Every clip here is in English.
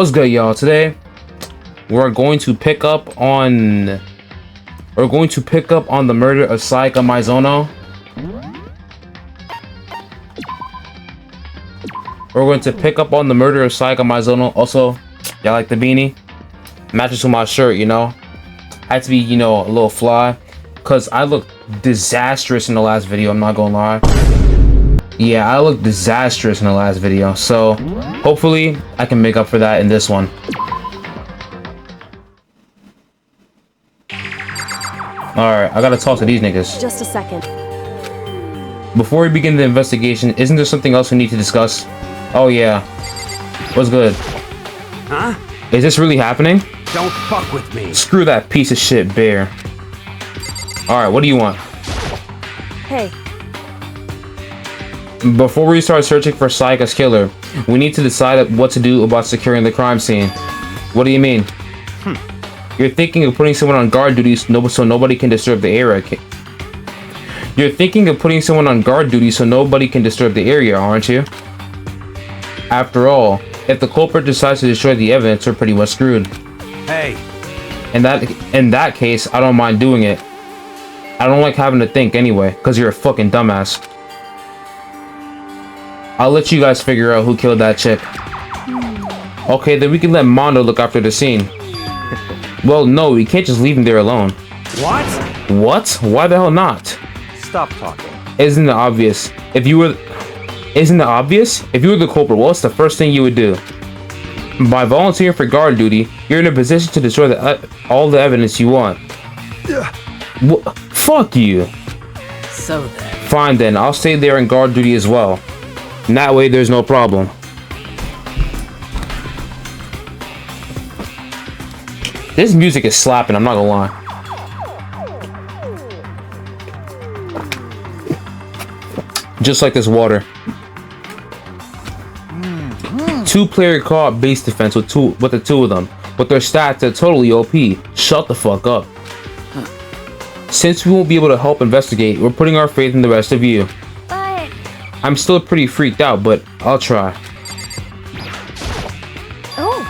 What's good, y'all? Today we're going to pick up on the murder of Sayaka Maizono. We're going to pick up on the murder of Sayaka Maizono. Also, y'all like the beanie? Matches with my shirt, you know. Had to be, you know, a little fly, cause I looked disastrous in the last video. I'm not gonna lie. Yeah, I looked disastrous in the last video. So hopefully I can make up for that in this one. Alright, I gotta talk to these niggas. Just a second. Before we begin the investigation, isn't there something else we need to discuss? Oh yeah. What's good? Huh? Is this really happening? Don't fuck with me. Screw that piece of shit bear. Alright, what do you want? Hey. Before we start searching for Sayaka's killer, we need to decide what to do about securing the crime scene. What do you mean? You're thinking of putting someone on guard duty so nobody can disturb the area. You're thinking of putting someone on guard duty so nobody can disturb the area, aren't you? After all, if the culprit decides to destroy the evidence, we're pretty much screwed. Hey. In that case, I don't mind doing it. I don't like having to think anyway, because you're a fucking dumbass. I'll let you guys figure out who killed that chick. Okay, then we can let Mondo look after the scene. Well, no, we can't just leave him there alone. What? What? Why the hell not? Stop talking. Isn't it obvious? If you were the culprit, what's the first thing you would do? By volunteering for guard duty, you're in a position to destroy all the evidence you want. Fuck you. So then. Fine then, I'll stay there in guard duty as well. And that way there's no problem. This music is slapping, I'm not gonna lie. Just like this water. Two-player co-op base defense with the two of them. But their stats are totally OP. Shut the fuck up. Since we won't be able to help investigate, we're putting our faith in the rest of you. But... I'm still pretty freaked out, but I'll try. Oh.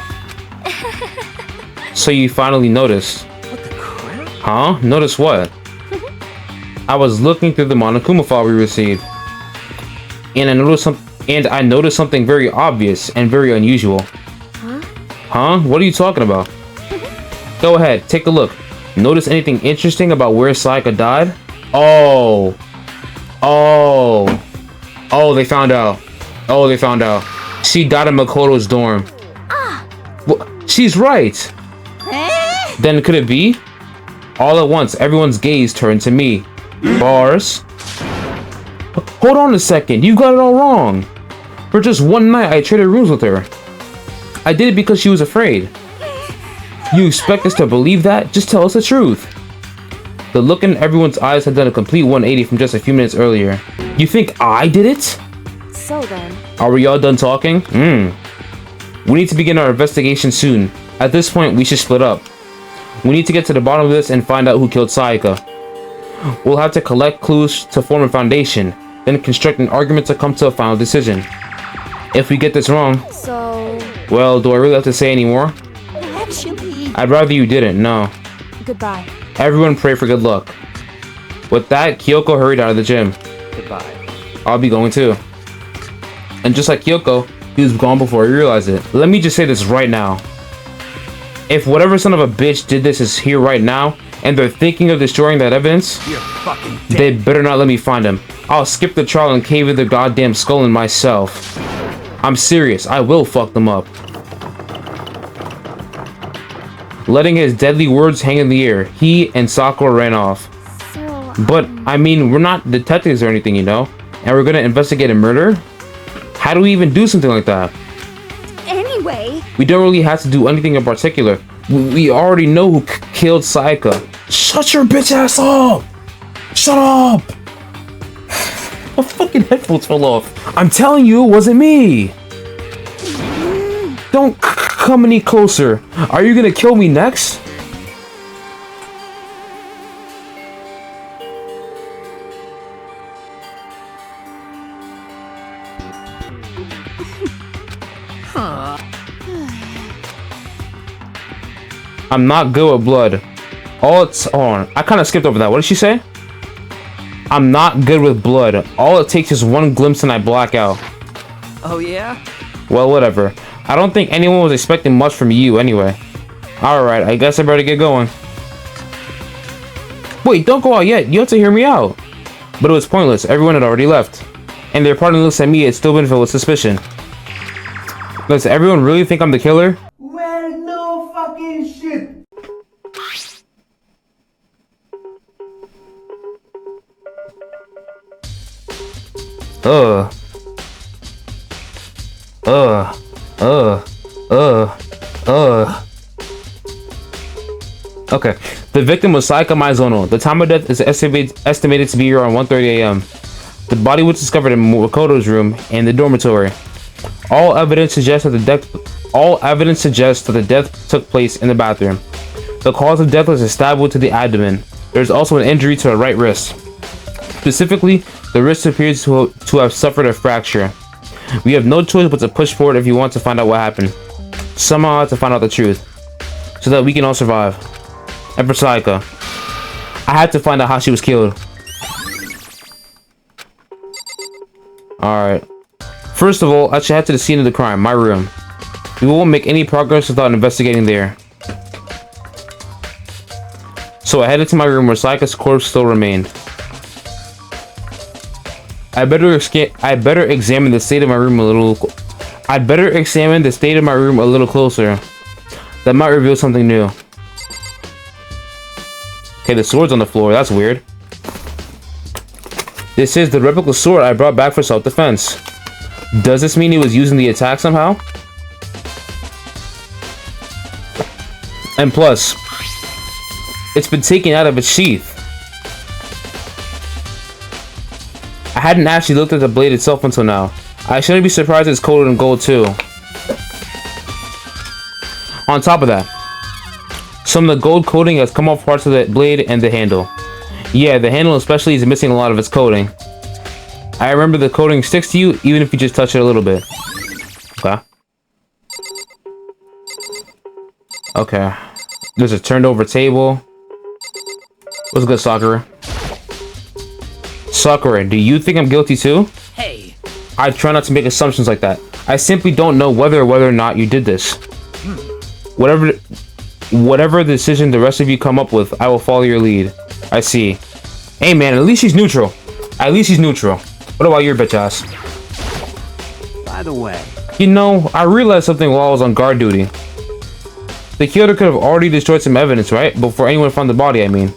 So you finally noticed. What the crap? Huh? Notice what? I was looking through the Monokuma file we received. And I noticed something very obvious and very unusual. Huh? Huh? What are you talking about? Go ahead, take a look. Notice anything interesting about where Sayaka died? Oh, they found out. She died in Makoto's dorm. Well, she's right. Then could it be? All at once, everyone's gaze turned to me. Bars. Hold on a second, you got it all wrong. For just one night, I traded rooms with her. I did it because she was afraid. You expect us to believe that? Just tell us the truth. The look in everyone's eyes had done a complete 180 from just a few minutes earlier. You think I did it? So then... Are we all done talking? We need to begin our investigation soon. At this point, we should split up. We need to get to the bottom of this and find out who killed Sayaka. We'll have to collect clues to form a foundation, then construct an argument to come to a final decision. If we get this wrong... So... Well, do I really have to say any more? Actually... I'd rather you didn't, no. Goodbye. Everyone pray for good luck. With that, Kyoko hurried out of the gym. Goodbye. I'll be going too. And just like Kyoko, he was gone before he realized it. Let me just say this right now. If whatever son of a bitch did this is here right now, and they're thinking of destroying that evidence, You're fucking dead. they better not let me find him. I'll skip the trial and cave in their goddamn skull in myself. I'm serious, I will fuck them up. Letting his deadly words hang in the air, he and Sakura ran off. So... But, I mean, we're not detectives or anything, you know? And we're gonna investigate a murder? How do we even do something like that? Anyway... We don't really have to do anything in particular. We already know who killed Sayaka. Shut your bitch ass up! Shut up! My fucking headphones fell off. I'm telling you, it wasn't me! Don't come any closer. Are you gonna kill me next? I'm not good with blood. Hold on. I kind of skipped over that. What did she say? I'm not good with blood. All it takes is one glimpse and I black out. Oh yeah? Well, whatever. I don't think anyone was expecting much from you anyway. Alright, I guess I better get going. Wait, don't go out yet. You have to hear me out. But it was pointless. Everyone had already left. And their partner looks at me, it's still been filled with suspicion. Does everyone really think I'm the killer? Well, no fucking shit. Okay, the victim was Saika Maizono. The time of death is estimated to be around 1:30 a.m. The body was discovered in Makoto's room and the dormitory. All evidence suggests that the death took place in the bathroom. The cause of death was a stab wound to the abdomen. There is also an injury to the right wrist. Specifically, the wrist appears to have suffered a fracture. We have no choice but to push forward if you want to find out what happened. Somehow I have to find out the truth, so that we can all survive. And for Saika, I had to find out how she was killed. Alright. First of all, I should head to the scene of the crime, my room. We won't make any progress without investigating there. So I headed to my room where Saika's corpse still remained. I better examine the state of my room a little closer. That might reveal something new. Okay, the sword's on the floor. That's weird. This is the replica sword I brought back for self-defense. Does this mean he was using the attack somehow? And plus, it's been taken out of its sheath. I hadn't actually looked at the blade itself until now. I shouldn't be surprised it's coated in gold too. On top of that, some of the gold coating has come off parts of the blade and the handle. Yeah, the handle especially is missing a lot of its coating. I remember the coating sticks to you even if you just touch it a little bit. Okay. Okay. There's a turned over table. What's good, Sakura? Sakura, do you think I'm guilty too? Hey. I try not to make assumptions like that. I simply don't know whether or not you did this. Whatever decision the rest of you come up with, I will follow your lead. I see. Hey man, at least she's neutral. At least she's neutral. What about your bitch ass? By the way, You know, I realized something while I was on guard duty. The killer could have already destroyed some evidence, right? Before anyone found the body, I mean.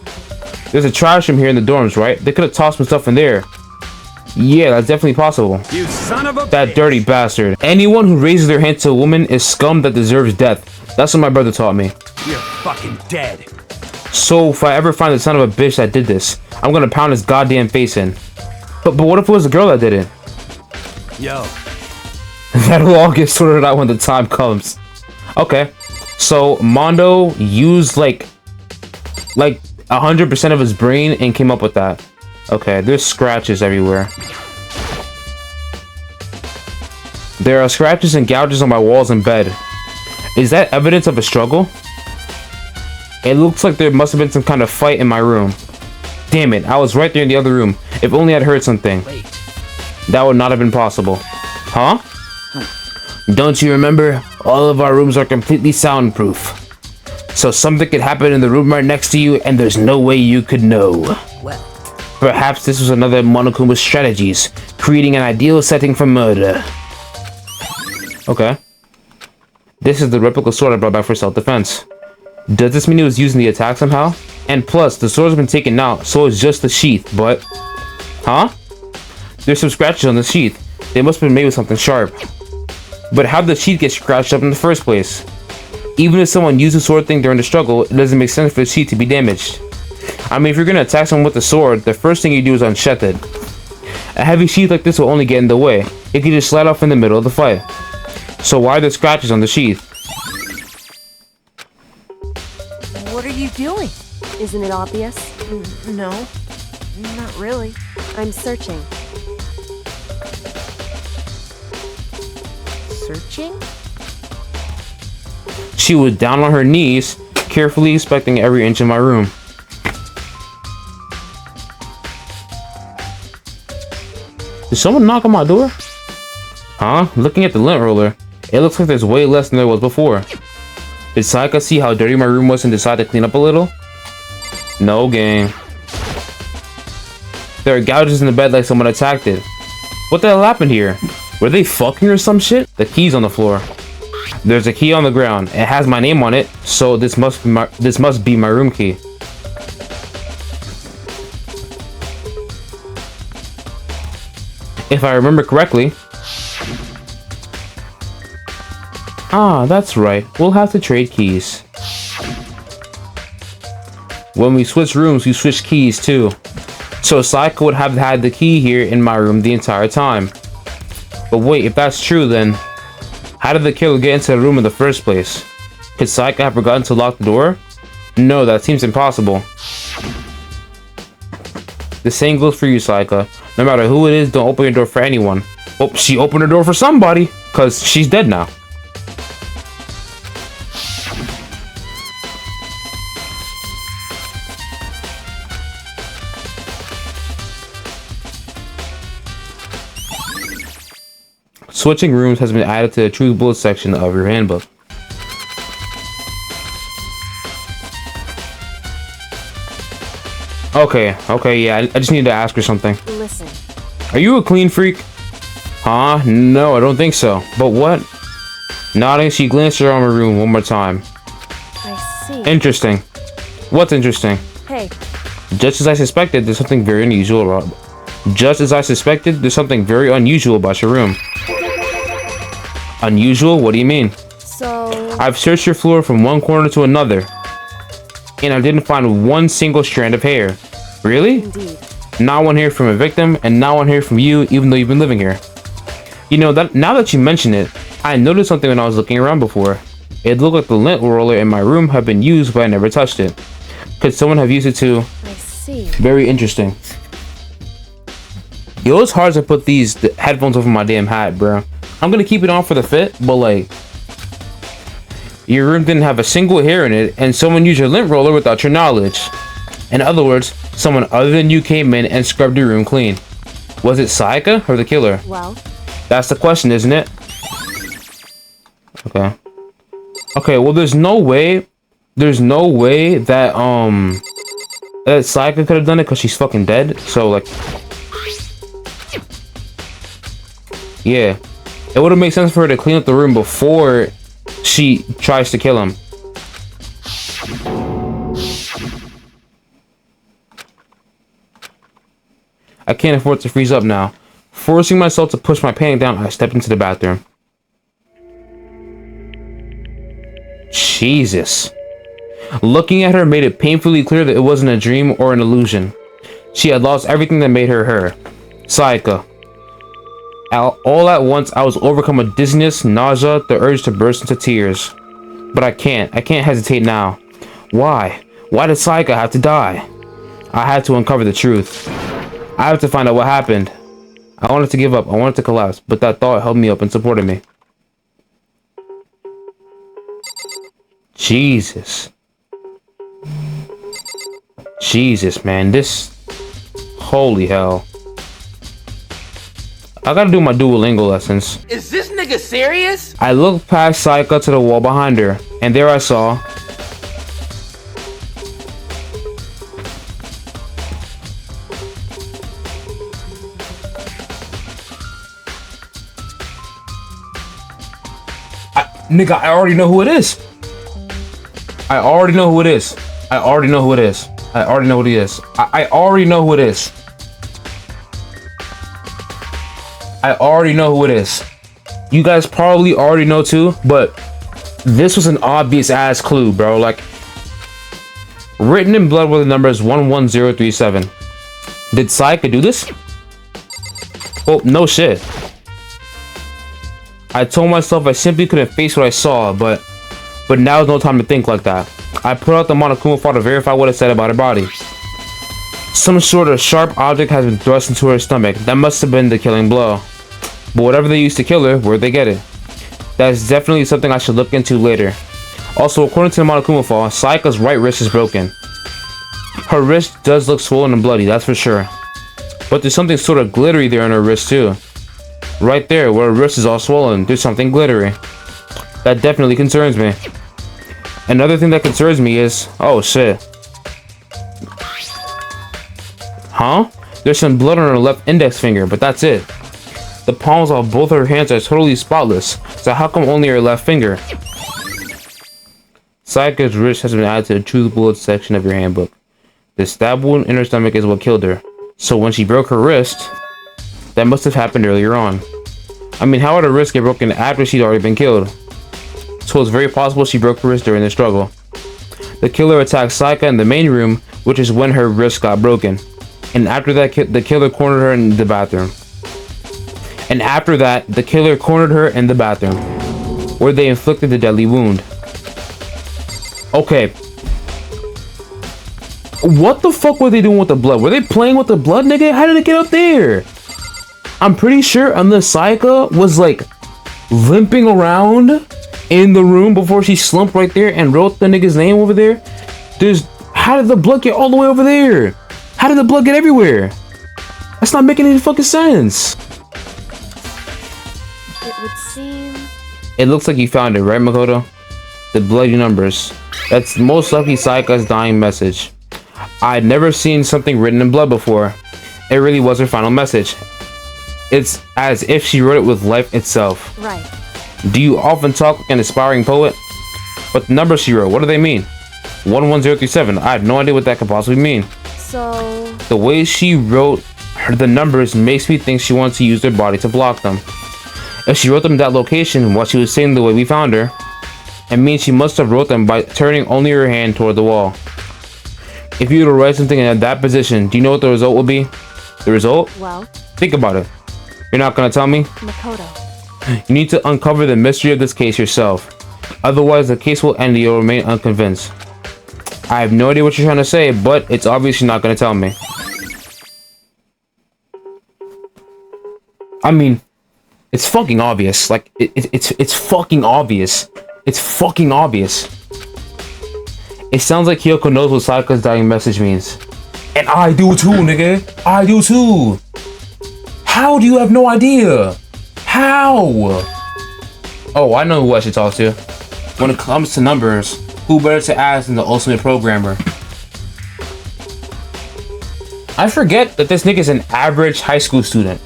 There's a trash room here in the dorms, right? They could have tossed some stuff in there. Yeah, that's definitely possible. you son of a That bitch. dirty bastard. Anyone who raises their hand to a woman is scum that deserves death. That's what my brother taught me. You're fucking dead. So if I ever find the son of a bitch that did this, I'm gonna pound his goddamn face in. But what if it was the girl that did it? Yo, That'll all get sorted out when the time comes. Okay. So Mondo used like 100% of his brain and came up with that. Okay, there's scratches everywhere. There are scratches and gouges on my walls and bed. Is that evidence of a struggle? It looks like there must have been some kind of fight in my room. Damn it, I was right there in the other room. If only I'd heard something. Wait. That would not have been possible. Huh? Don't you remember? All of our rooms are completely soundproof. So something could happen in the room right next to you and there's no way you could know. Well, Perhaps this was another Monokuma's strategies, creating an ideal setting for murder. Okay. This is the replica sword I brought back for self-defense. Does this mean he was using the attack somehow? And plus, the sword's been taken out, so it's just the sheath, but... Huh? There's some scratches on the sheath. They must have been made with something sharp. But how did the sheath get scratched up in the first place? Even if someone used the sword thing during the struggle, it doesn't make sense for the sheath to be damaged. I mean, if you're gonna attack someone with the sword, the first thing you do is unsheath it. A heavy sheath like this will only get in the way. It could just slide off in the middle of the fight. So why are there scratches on the sheath? What are you doing? Isn't it obvious? No, not really. I'm searching. Searching? She was down on her knees, carefully inspecting every inch of my room. Did someone knock on my door? Huh? Looking at the lint roller, it looks like there's way less than there was before. Did Saika see how dirty my room was and decide to clean up a little? No, gang. There are gouges in the bed like someone attacked it. What the hell happened here? Were they fucking or some shit? The key's on the floor. There's a key on the ground. It has my name on it, so this must be my room key. If I remember correctly. Ah, that's right. We'll have to trade keys. When we switch rooms, we switch keys too. So Saika would have had the key here in my room the entire time. But wait, if that's true, then how did the killer get into the room in the first place? Could Saika have forgotten to lock the door? No, that seems impossible. The same goes for you, Saika. No matter who it is, don't open your door for anyone. Oh, she opened her door for somebody, cause she's dead now. Switching rooms has been added to the True Bullet section of your handbook. Okay, yeah, I just need to ask her something. Listen. Are you a clean freak? Huh? No, I don't think so. But what? Nodding, she glanced around my room one more time. I see. Interesting. What's interesting? Hey. Just as I suspected, there's something very unusual about your room. Unusual? What do you mean? So... I've searched your floor from one corner to another, and I didn't find one single strand of hair. Really? Indeed. Not one hair from a victim, and not one hair from you, even though you've been living here. You know, now that you mention it, I noticed something when I was looking around before. It looked like the lint roller in my room had been used, but I never touched it. Could someone have used it to... I see. Very interesting. Yo, it's hard to put these headphones over my damn hat, bro. I'm gonna keep it on for the fit, but like... Your room didn't have a single hair in it, and someone used your lint roller without your knowledge. In other words, someone other than you came in and scrubbed your room clean. Was it Saika or the killer? Well... That's the question, isn't it? Okay. Okay, well, there's no way that, that Saika could have done it because she's fucking dead. So, like... Yeah. It would have made sense for her to clean up the room before she tries to kill him. I can't afford to freeze up now. Forcing myself to push my panic down, I stepped into the bathroom. Jesus. Looking at her made it painfully clear that it wasn't a dream or an illusion. She had lost everything that made her her. Saika. All at once, I was overcome with dizziness, nausea, the urge to burst into tears. But I can't hesitate now. Why? Why did Saika have to die? I had to uncover the truth. I have to find out what happened. I wanted to give up, I wanted to collapse, but that thought held me up and supported me. Jesus. Jesus, man, this... Holy hell. I gotta do my Duolingo lessons. Is this nigga serious? I looked past Saika to the wall behind her, and there I saw... Nigga, I already know who it is. I already know who it is. I already know who it is. I already know who it is. I already know who it is. I already know who it is. You guys probably already know too, but this was an obvious ass clue, bro. Like, written in blood were the numbers 11037. Did Saika do this? Oh, no shit. I told myself I simply couldn't face what I saw, but now's no time to think like that. I put out the Monokuma file to verify what it said about her body. Some sort of sharp object has been thrust into her stomach. That must have been the killing blow. But whatever they used to kill her, where'd they get it? That's definitely something I should look into later. Also, according to the Monokuma file, Sayaka's right wrist is broken. Her wrist does look swollen and bloody, that's for sure. But there's something sort of glittery there on her wrist too. Right there, where her wrist is all swollen, there's something glittery. That definitely concerns me. Another thing that concerns me is... oh shit. Huh? There's some blood on her left index finger, but that's it. The palms of both her hands are totally spotless, so how come only her left finger? Sayaka's wrist has been added to the truth bullet section of your handbook. The stab wound in her stomach is what killed her. So when she broke her wrist, that must have happened earlier on. I mean, how would her wrist get broken after she'd already been killed? So it's very possible she broke her wrist during the struggle. The killer attacked Sayaka in the main room, which is when her wrist got broken. And after that, the killer cornered her in the bathroom. Where they inflicted the deadly wound. Okay. What the fuck were they doing with the blood? Were they playing with the blood, nigga? How did it get up there? I'm pretty sure unless Sayaka was like limping around in the room before she slumped right there and wrote the nigga's name over there. How did the blood get all the way over there? How did the blood get everywhere? That's not making any fucking sense. It would seem... It looks like you found it, right, Makoto? The bloody numbers. That's most likely Sayaka's dying message. I'd never seen something written in blood before. It really was her final message. It's as if she wrote it with life itself. Right. Do you often talk like an aspiring poet? But the numbers she wrote, what do they mean? 11037. I have no idea what that could possibly mean. So... The way she wrote the numbers makes me think she wants to use their body to block them. If she wrote them in that location while she was sitting the way we found her, it means she must have wrote them by turning only her hand toward the wall. If you were to write something in that position, do you know what the result will be? The result? Well... Think about it. You're not gonna tell me? Makoto. You need to uncover the mystery of this case yourself. Otherwise, the case will end and you'll remain unconvinced. I have no idea what you're trying to say, but it's obvious you're not gonna tell me. I mean, it's fucking obvious. Like, it's fucking obvious. It's fucking obvious. It sounds like Kyoko knows what Sayaka's dying message means. And I do too, nigga. I do too. How do you have no idea? How? Oh, I know who I should talk to. When it comes to numbers, who better to ask than the ultimate programmer? I forget that this nigga's an average high school student.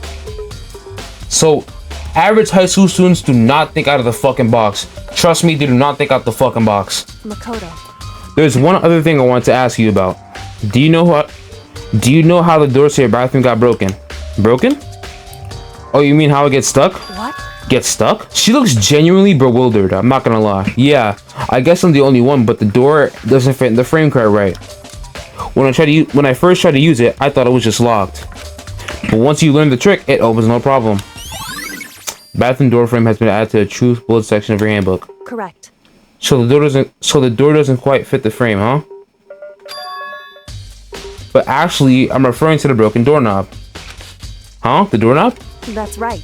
So, average high school students do not think out of the fucking box. Trust me, they do not think out the fucking box. Makoto. There's one other thing I want to ask you about. Do you know how the doors to your bathroom got broken? Broken? Oh, you mean how it gets stuck? What? Get stuck? She looks genuinely bewildered, I'm not gonna lie. Yeah, I guess I'm the only one, but the door doesn't fit in the frame quite right. When I first tried to use it, I thought it was just locked. But once you learn the trick, it opens no problem. Bathroom door frame has been added to the truth bullet section of your handbook. Correct. So the door doesn't quite fit the frame, huh? But actually, I'm referring to the broken doorknob. Huh? The doorknob? That's right.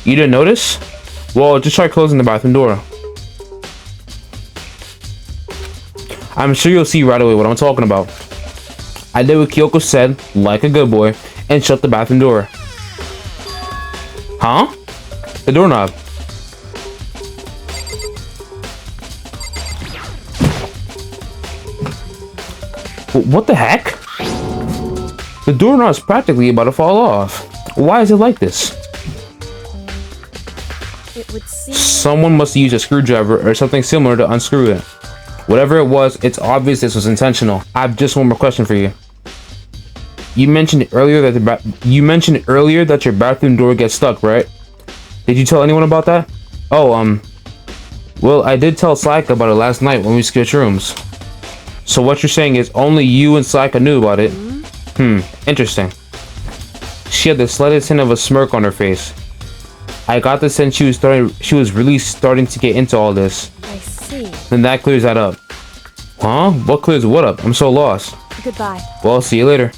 You didn't notice? Well, just try closing the bathroom door. I'm sure you'll see right away what I'm talking about. I did what Kyoko said, like a good boy, and shut the bathroom door. Huh? The doorknob. What the heck? The doorknob's practically about to fall off. Why is it like this? It would seem... Someone must use a screwdriver or something similar to unscrew it. Whatever it was, it's obvious this was intentional. I have just one more question for you. You mentioned earlier that your bathroom door gets stuck, right? Did you tell anyone about that? Oh, well, I did tell Sayaka about it last night when we switched rooms. So what you're saying is only you and Sayaka knew about it? Interesting. She had the slightest hint of a smirk on her face. I got the sense she was really starting to get into all this. I see. Then that clears that up. Huh? What clears what up? I'm so lost. Goodbye. Well, see you later.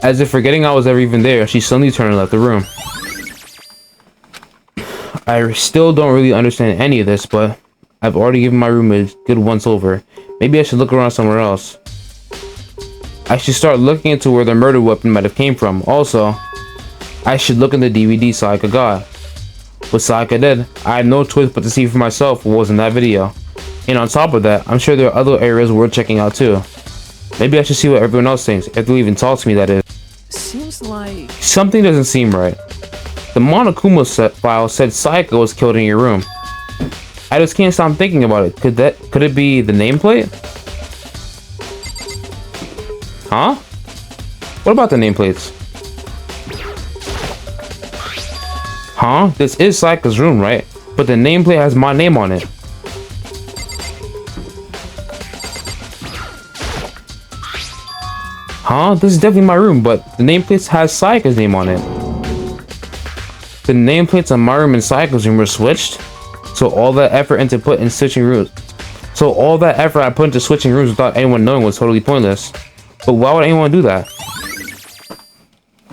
As if forgetting I was ever even there, she suddenly turned and left the room. I still don't really understand any of this, but I've already given my room a good once over. Maybe I should look around somewhere else. I should start looking into where the murder weapon might have came from. Also, I should look in the DVD Sayaka got. With Sayaka dead, I had no choice but to see for myself what was in that video. And on top of that, I'm sure there are other areas worth checking out too. Maybe I should see what everyone else thinks, if they'll even talk to me, that is. Seems like... Something doesn't seem right. The Monokuma file said Sayaka was killed in your room. I just can't stop thinking about it. Could it be the nameplate? Huh? What about the nameplates? Huh? This is Sayaka's room, right? But the nameplate has my name on it. Huh? This is definitely my room, but the nameplate has Sayaka's name on it. The nameplates on my room and Sayaka's room were switched. So all that effort I put into switching rooms without anyone knowing was totally pointless. But why would anyone do that?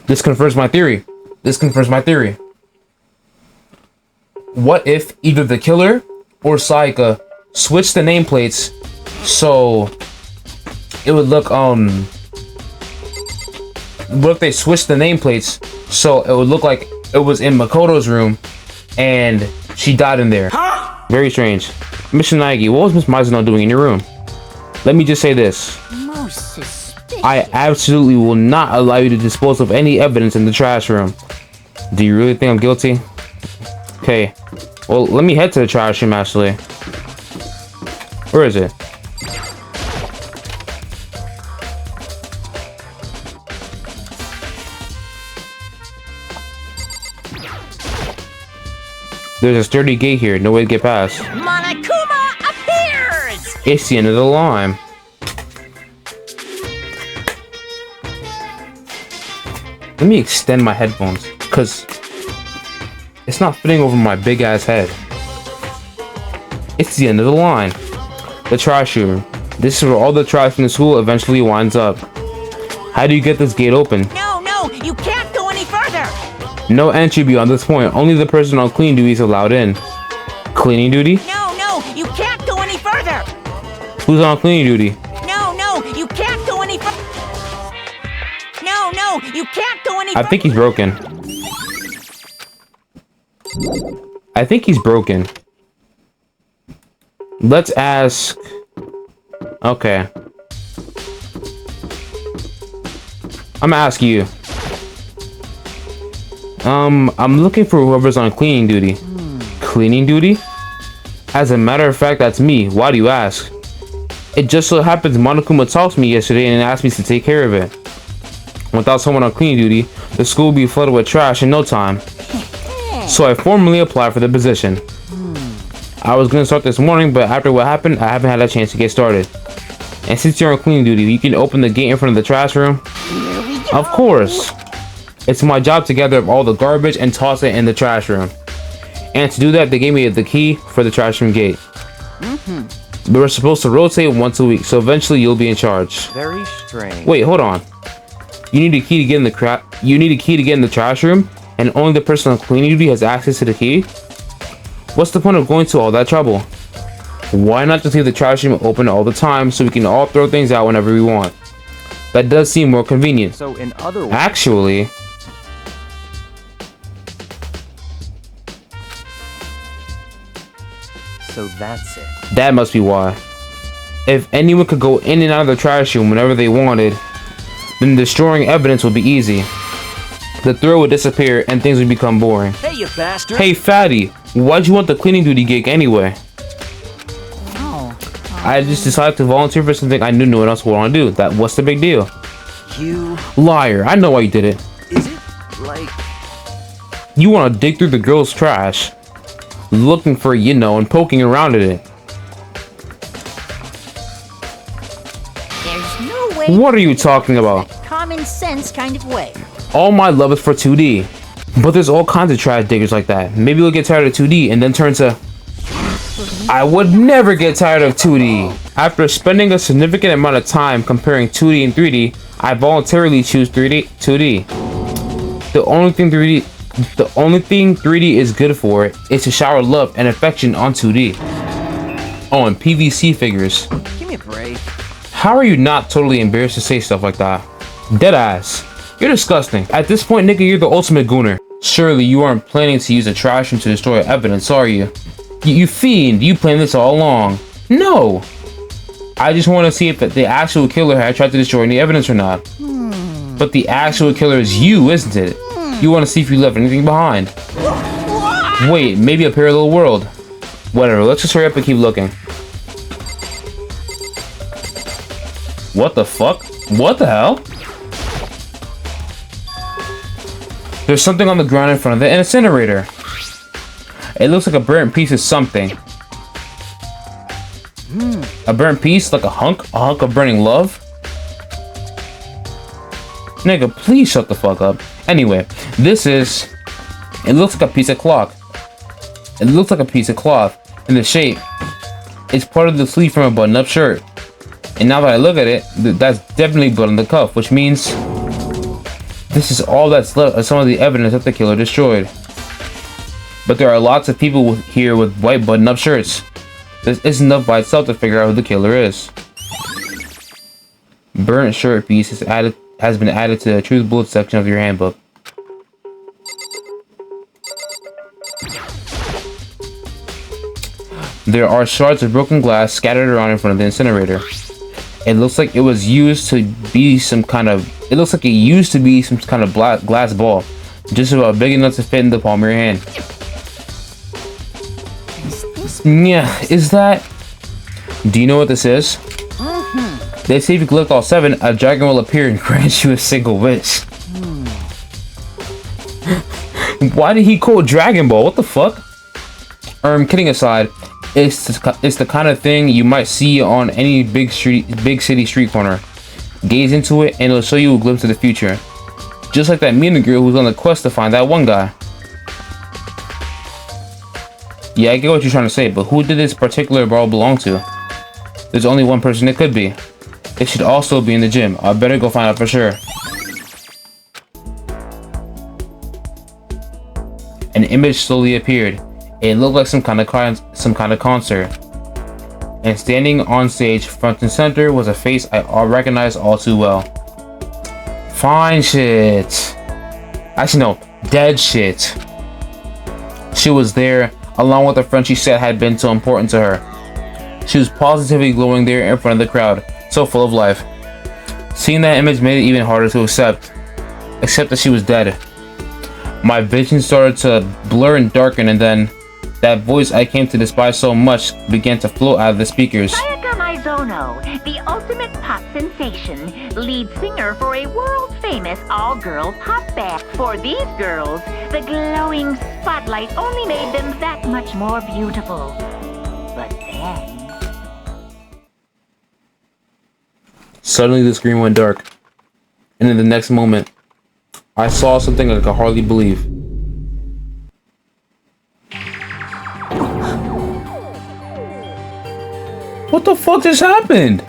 This confirms my theory. What if either the killer or Sayaka switched the nameplates so it would look what if they switched the nameplates so it would look like it was in Makoto's room and she died in there? Very strange. Mr. Naegi, what was Miss Mizuno doing in your room? Let me just say this. Most suspicious. I absolutely will not allow you to dispose of any evidence in the trash room. Do you really think I'm guilty? Okay. Well, let me head to the trash room, actually. Where is it? There's a sturdy gate here. No way to get past. Monokuma appears! It's the end of the line. Let me extend my headphones, because it's not fitting over my big ass head. It's the end of the line. The trash room. This is where all the trash in the school eventually winds up. How do you get this gate open? No, you can't go any further! No entry beyond this point. Only the person on cleaning duty is allowed in. Cleaning duty? No, you can't go any further! Who's on cleaning duty? No, you can't go any further! No, you can't go any I think he's broken. Let's ask... Okay. I'm gonna ask you. I'm looking for whoever's on cleaning duty. Cleaning duty? As a matter of fact, that's me. Why do you ask? It just so happens Monokuma talked to me yesterday and asked me to take care of it. Without someone on cleaning duty, the school would be flooded with trash in no time. So I formally applied for the position. I was gonna start this morning, but after what happened, I haven't had a chance to get started. And since you're on cleaning duty, you can open the gate in front of the trash room? Of course! It's my job to gather up all the garbage and toss it in the trash room. And to do that, they gave me the key for the trash room gate. We were supposed to rotate once a week, so eventually you'll be in charge. Very strange. Wait, hold on. You need a key to get in the trash room, and only the person on cleaning duty has access to the key? What's the point of going to all that trouble? Why not just leave the trash room open all the time so we can all throw things out whenever we want? That does seem more convenient. So in other words... Actually... So that's it. That must be why. If anyone could go in and out of the trash room whenever they wanted, then destroying evidence would be easy. The thrill would disappear and things would become boring. Hey, you bastard! Hey, fatty, why'd you want the cleaning duty gig anyway? I just decided to volunteer for something I knew no one else would want to do. What's the big deal? You... Liar, I know why you did it. Is it, like... You want to dig through the girl's trash. Looking for, and poking around at it. There's no way. What are you talking about? Common sense kind of way. All my love is for 2D. But there's all kinds of trash diggers like that. Maybe you'll get tired of 2D and then turn to... I would never get tired of 2D. After spending a significant amount of time comparing 2D and 3D, I voluntarily choose 2D. The only thing 3D The only thing 3D is good for is to shower love and affection on 2D. Oh, and PVC figures. Give me a break. How are you not totally embarrassed to say stuff like that? Deadass. You're disgusting. At this point, nigga, you're the ultimate gooner. Surely you aren't planning to use a trash room to destroy evidence, are you? You fiend, you planned this all along. No! I just want to see if the actual killer had tried to destroy any evidence or not. But the actual killer is you, isn't it? You want to see if you left anything behind. Wait, maybe a parallel world. Whatever, let's just hurry up and keep looking. What the fuck? What the hell? There's something on the ground in front of the incinerator. It looks like a burnt piece of something. A burnt piece? Like a hunk of burning love? Nigga, please shut the fuck up. Anyway, it looks like a piece of cloth. It looks like a piece of cloth. And the shape, it's part of the sleeve from a button-up shirt. And now that I look at it, that's definitely blood on the cuff, which means this is all that's left of some of the evidence that the killer destroyed. But there are lots of people here with white button-up shirts. This isn't enough by itself to figure out who the killer is. Burnt shirt piece has been added to the truth bullet section of your handbook. There are shards of broken glass scattered around in front of the incinerator. It looks like it was used to be some kind of. It looks like it used to be some kind of glass ball, just about big enough to fit in the palm of your hand. Yeah, is that? Do you know what this is? They say if you collect all 7, a dragon will appear and grant you a single wish. Why did he quote Dragon Ball? What the fuck? Kidding aside, it's the kind of thing you might see on any big city street corner. Gaze into it and it'll show you a glimpse of the future. Just like that mean girl who's on the quest to find that one guy. Yeah, I get what you're trying to say, but who did this particular ball belong to? There's only one person it could be. It should also be in the gym. I better go find out for sure. An image slowly appeared. It looked like some kind of concert. And standing on stage, front and center, was a face I recognized all too well. Fine shit. Actually, no, dead shit. She was there, along with the friend she said had been so important to her. She was positively glowing there in front of the crowd, so full of life. Seeing that image made it even harder to accept that she was dead. My vision started to blur and darken, and then that voice I came to despise so much began to float out of the speakers. Sayaka Maizono, the ultimate pop sensation, lead singer for a world-famous all-girl pop band. For these girls, the glowing spotlight only made them that much more beautiful. But then... Suddenly the screen went dark, and in the next moment, I saw something I could hardly believe. What the fuck just happened?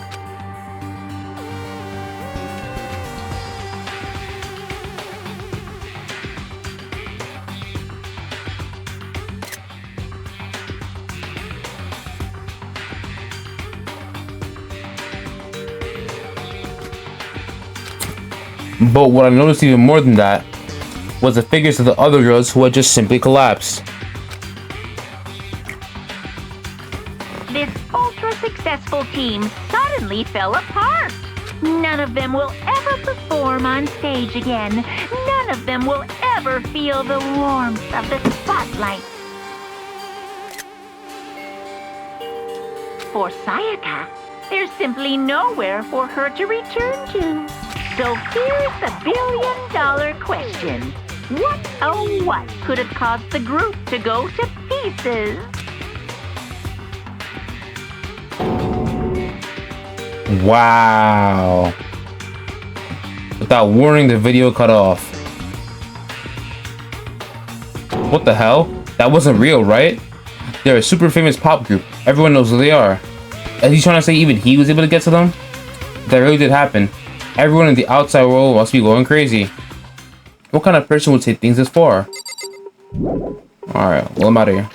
But what I noticed even more than that was the figures of the other girls who had just simply collapsed. This ultra-successful team suddenly fell apart. None of them will ever perform on stage again. None of them will ever feel the warmth of the spotlight. For Sayaka, there's simply nowhere for her to return to. So here's the billion-dollar question. What, oh what, could have caused the group to go to pieces? Wow. Without warning, the video cut off. What the hell? That wasn't real, right? They're a super famous pop group. Everyone knows who they are. Is he trying to say even he was able to get to them? That really did happen. Everyone in the outside world must be going crazy. What kind of person would say things this far? Alright, well, I'm out of here.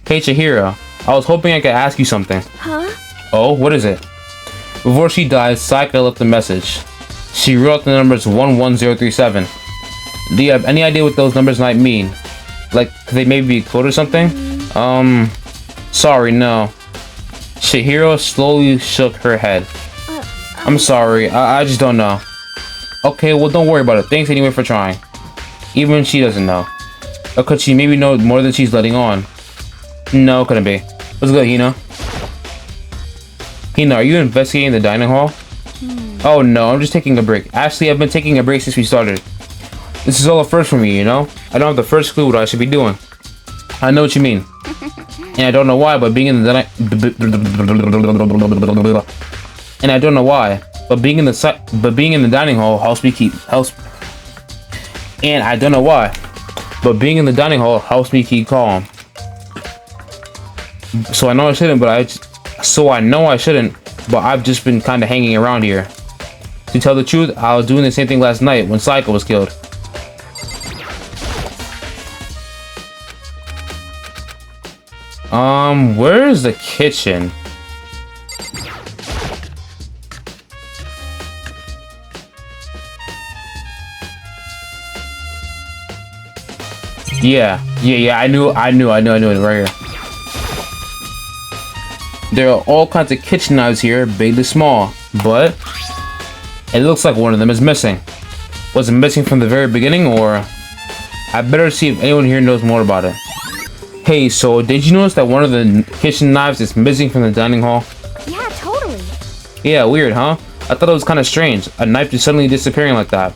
Hey, Chihiro. I was hoping I could ask you something. Huh? Oh, what is it? Before she died, Saika left a message. She wrote the numbers 11037. Do you have any idea what those numbers might mean? Like, could they maybe be a code or something? Sorry, no. Chihiro slowly shook her head. I'm sorry, I just don't know. Okay, well, don't worry about it. Thanks anyway for trying. Even she doesn't know. Or could she maybe know more than she's letting on? No, couldn't be. What's good, Hina? Hina, are you investigating the dining hall? Oh no, I'm just taking a break. Actually, I've been taking a break since we started. This is all a first for me, you know? I don't have the first clue what I should be doing. I know what you mean. And I don't know why, but being in the and I don't know why, but being in the dining hall helps me keep and I don't know why, but being in the dining hall helps me keep calm. So I know I shouldn't, but I've just been kind of hanging around here. To tell the truth, I was doing the same thing last night when Saika was killed. Where is the kitchen? Yeah, I knew it right here. There are all kinds of kitchen knives here, big to small, but it looks like one of them is missing. Was it missing from the very beginning, or? I better see if anyone here knows more about it. Hey, so did you notice that one of the kitchen knives is missing from the dining hall? Yeah, totally. Yeah, weird, huh? I thought it was kind of strange, a knife just suddenly disappearing like that.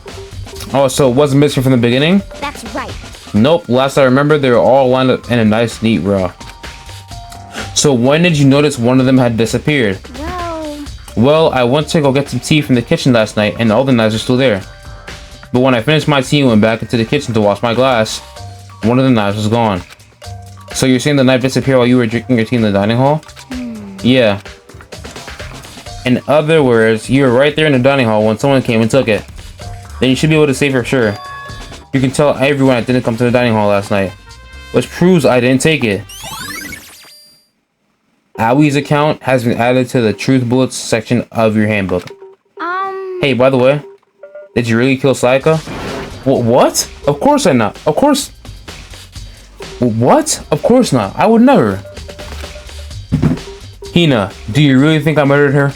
Oh, so it wasn't missing from the beginning? That's right. Nope, last I remember, they were all lined up in a nice, neat row. So when did you notice one of them had disappeared? Well, I went to go get some tea from the kitchen last night, and all the knives are still there. But when I finished my tea and went back into the kitchen to wash my glass, one of the knives was gone. So you're saying the knife disappeared while you were drinking your tea in the dining hall? Yeah. In other words, you were right there in the dining hall when someone came and took it. Then you should be able to say for sure. You can tell everyone I didn't come to the dining hall last night, which proves I didn't take it. Awie's account has been added to the truth bullets section of your handbook. Hey, by the way, did you really kill Saika? What? Of course not. Of course. What? Of course not. I would never. Hina, do you really think I murdered her?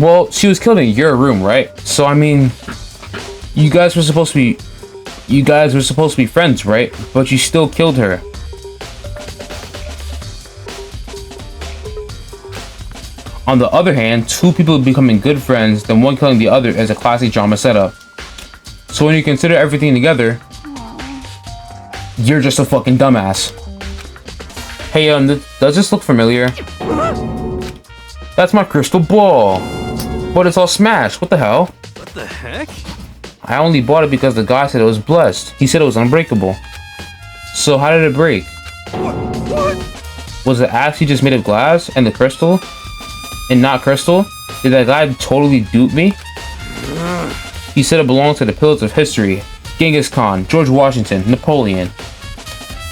Well, she was killed in your room, right? So I mean, you guys were supposed to be friends, right? But you still killed her. On the other hand, two people becoming good friends, then one killing the other is a classic drama setup. So when you consider everything together, you're just a fucking dumbass. Hey, does this look familiar? That's my crystal ball. But it's all smashed. What the hell? What the heck? I only bought it because the guy said it was blessed. He said it was unbreakable. So how did it break? What? Was it actually just made of glass and the crystal? And not crystal? Did that guy totally dupe me? He said it belonged to the pillars of history. Genghis Khan, George Washington, Napoleon.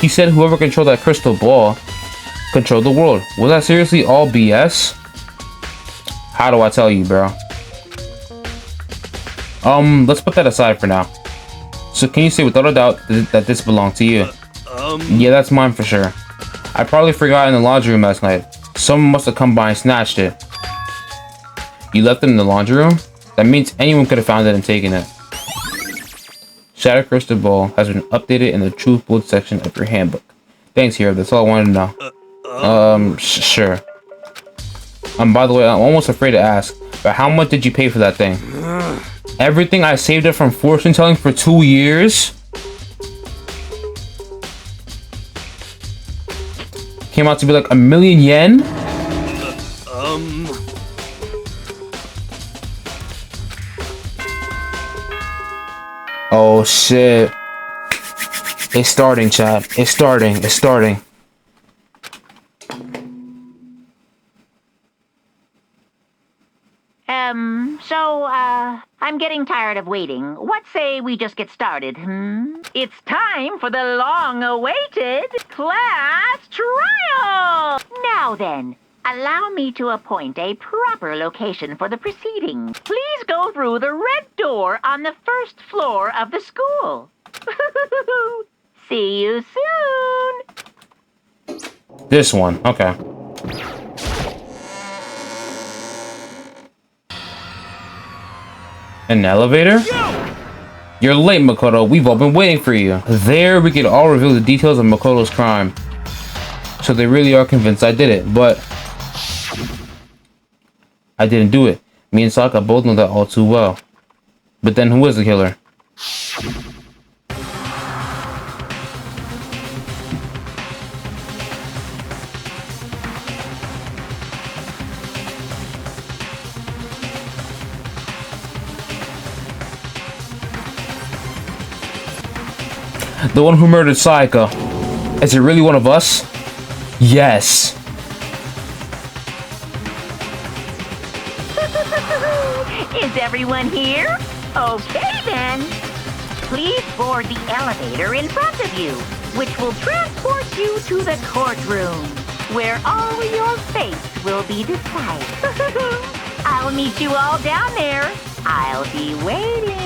He said whoever controlled that crystal ball controlled the world. Was that seriously all BS? How do I tell you, bro? Let's put that aside for now. So can you say without a doubt that this belonged to you? Yeah, that's mine for sure. I probably forgot in the laundry room last night. Someone must have come by and snatched it. You left it in the laundry room? That means anyone could have found it and taken it. Shattered Crystal Ball has been updated in the Truth Blood section of your handbook. Thanks, Hero. That's all I wanted to know. Sure. By the way, I'm almost afraid to ask, but how much did you pay for that thing? Everything I saved it from fortune telling for 2 years? Came out to be like 1,000,000 yen? Oh shit. It's starting, chat. It's starting. So, I'm getting tired of waiting. What say we just get started, It's time for the long-awaited class trial! Now then, allow me to appoint a proper location for the proceedings. Please go through the red door on the first floor of the school. See you soon! This one, okay. An elevator? You're late, Makoto. We've all been waiting for you. There, we could all reveal the details of Makoto's crime. So they really are convinced I did it, but I didn't do it. Me and Sokka both know that all too well. But then who is the killer? The one who murdered Sayaka. Is it really one of us? Yes. Is everyone here? Okay then. Please board the elevator in front of you, which will transport you to the courtroom, where all your fates will be decided. I'll meet you all down there. I'll be waiting.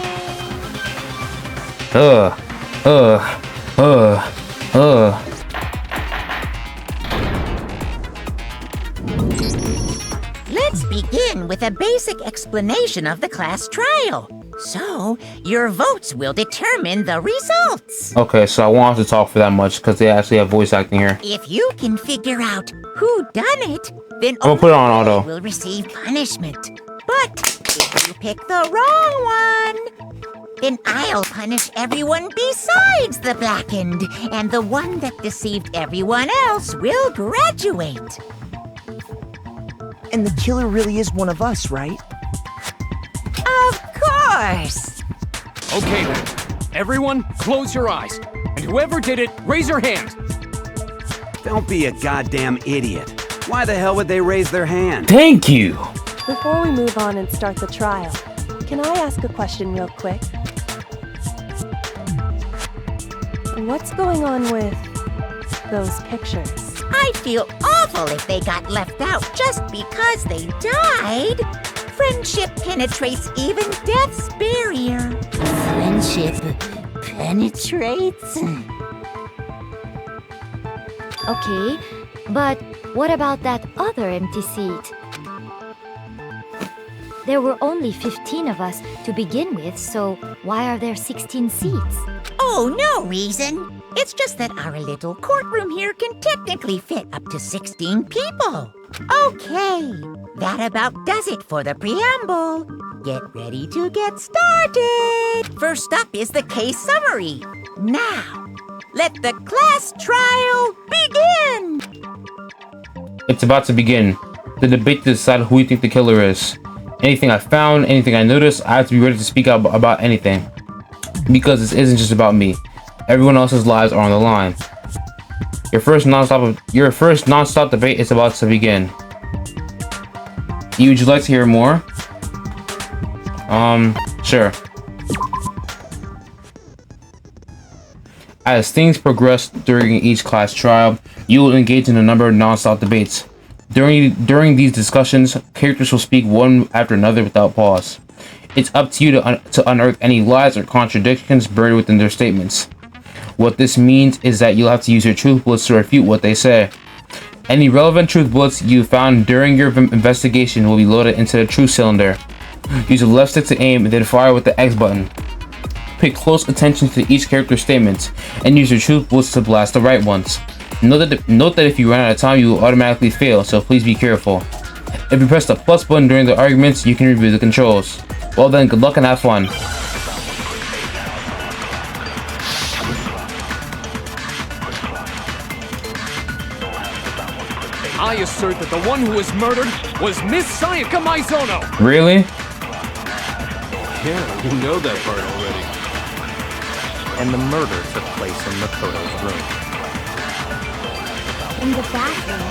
Let's begin with a basic explanation of the class trial. So, your votes will determine the results. Okay, so I won't have to talk for that much because they actually have voice acting here. If you can figure out who done it, then I'm gonna put it on auto. will receive punishment. But if you pick the wrong one, then I'll punish everyone besides the blackened, and the one that deceived everyone else will graduate. And the killer really is one of us, right? Of course! Okay then. Everyone, close your eyes. And whoever did it, raise your hand. Don't be a goddamn idiot. Why the hell would they raise their hand? Thank you! Before we move on and start the trial, can I ask a question real quick? What's going on with those pictures? I'd feel awful if they got left out just because they died. Friendship penetrates even death's barrier. Friendship penetrates? Okay, but what about that other empty seat? There were only 15 of us to begin with, so why are there 16 seats? Oh, no reason. It's just that our little courtroom here can technically fit up to 16 people. Okay, that about does it for the preamble. Get ready to get started. First up is the case summary. Now, let the class trial begin. It's about to begin. The debate to decide who you think the killer is. Anything I found, anything I noticed, I have to be ready to speak out about anything. Because this isn't just about me. Everyone else's lives are on the line. Your first non-stop debate is about to begin. Would you like to hear more? Sure. As things progress during each class trial, you will engage in a number of non-stop debates. During these discussions, characters will speak one after another without pause. It's up to you to unearth any lies or contradictions buried within their statements. What this means is that you'll have to use your truth bullets to refute what they say. Any relevant truth bullets you found during your investigation will be loaded into the truth cylinder. Use the left stick to aim and then fire with the X button. Pay close attention to each character's statements and use your truth bullets to blast the right ones. Note that if you run out of time, you will automatically fail, so please be careful. If you press the plus button during the arguments, you can review the controls. Well then, good luck and have fun. I assert that the one who was murdered was Miss Sayaka Maizono. Really? Yeah, you know that part already. And the murder took place in Makoto's room. In the bathroom.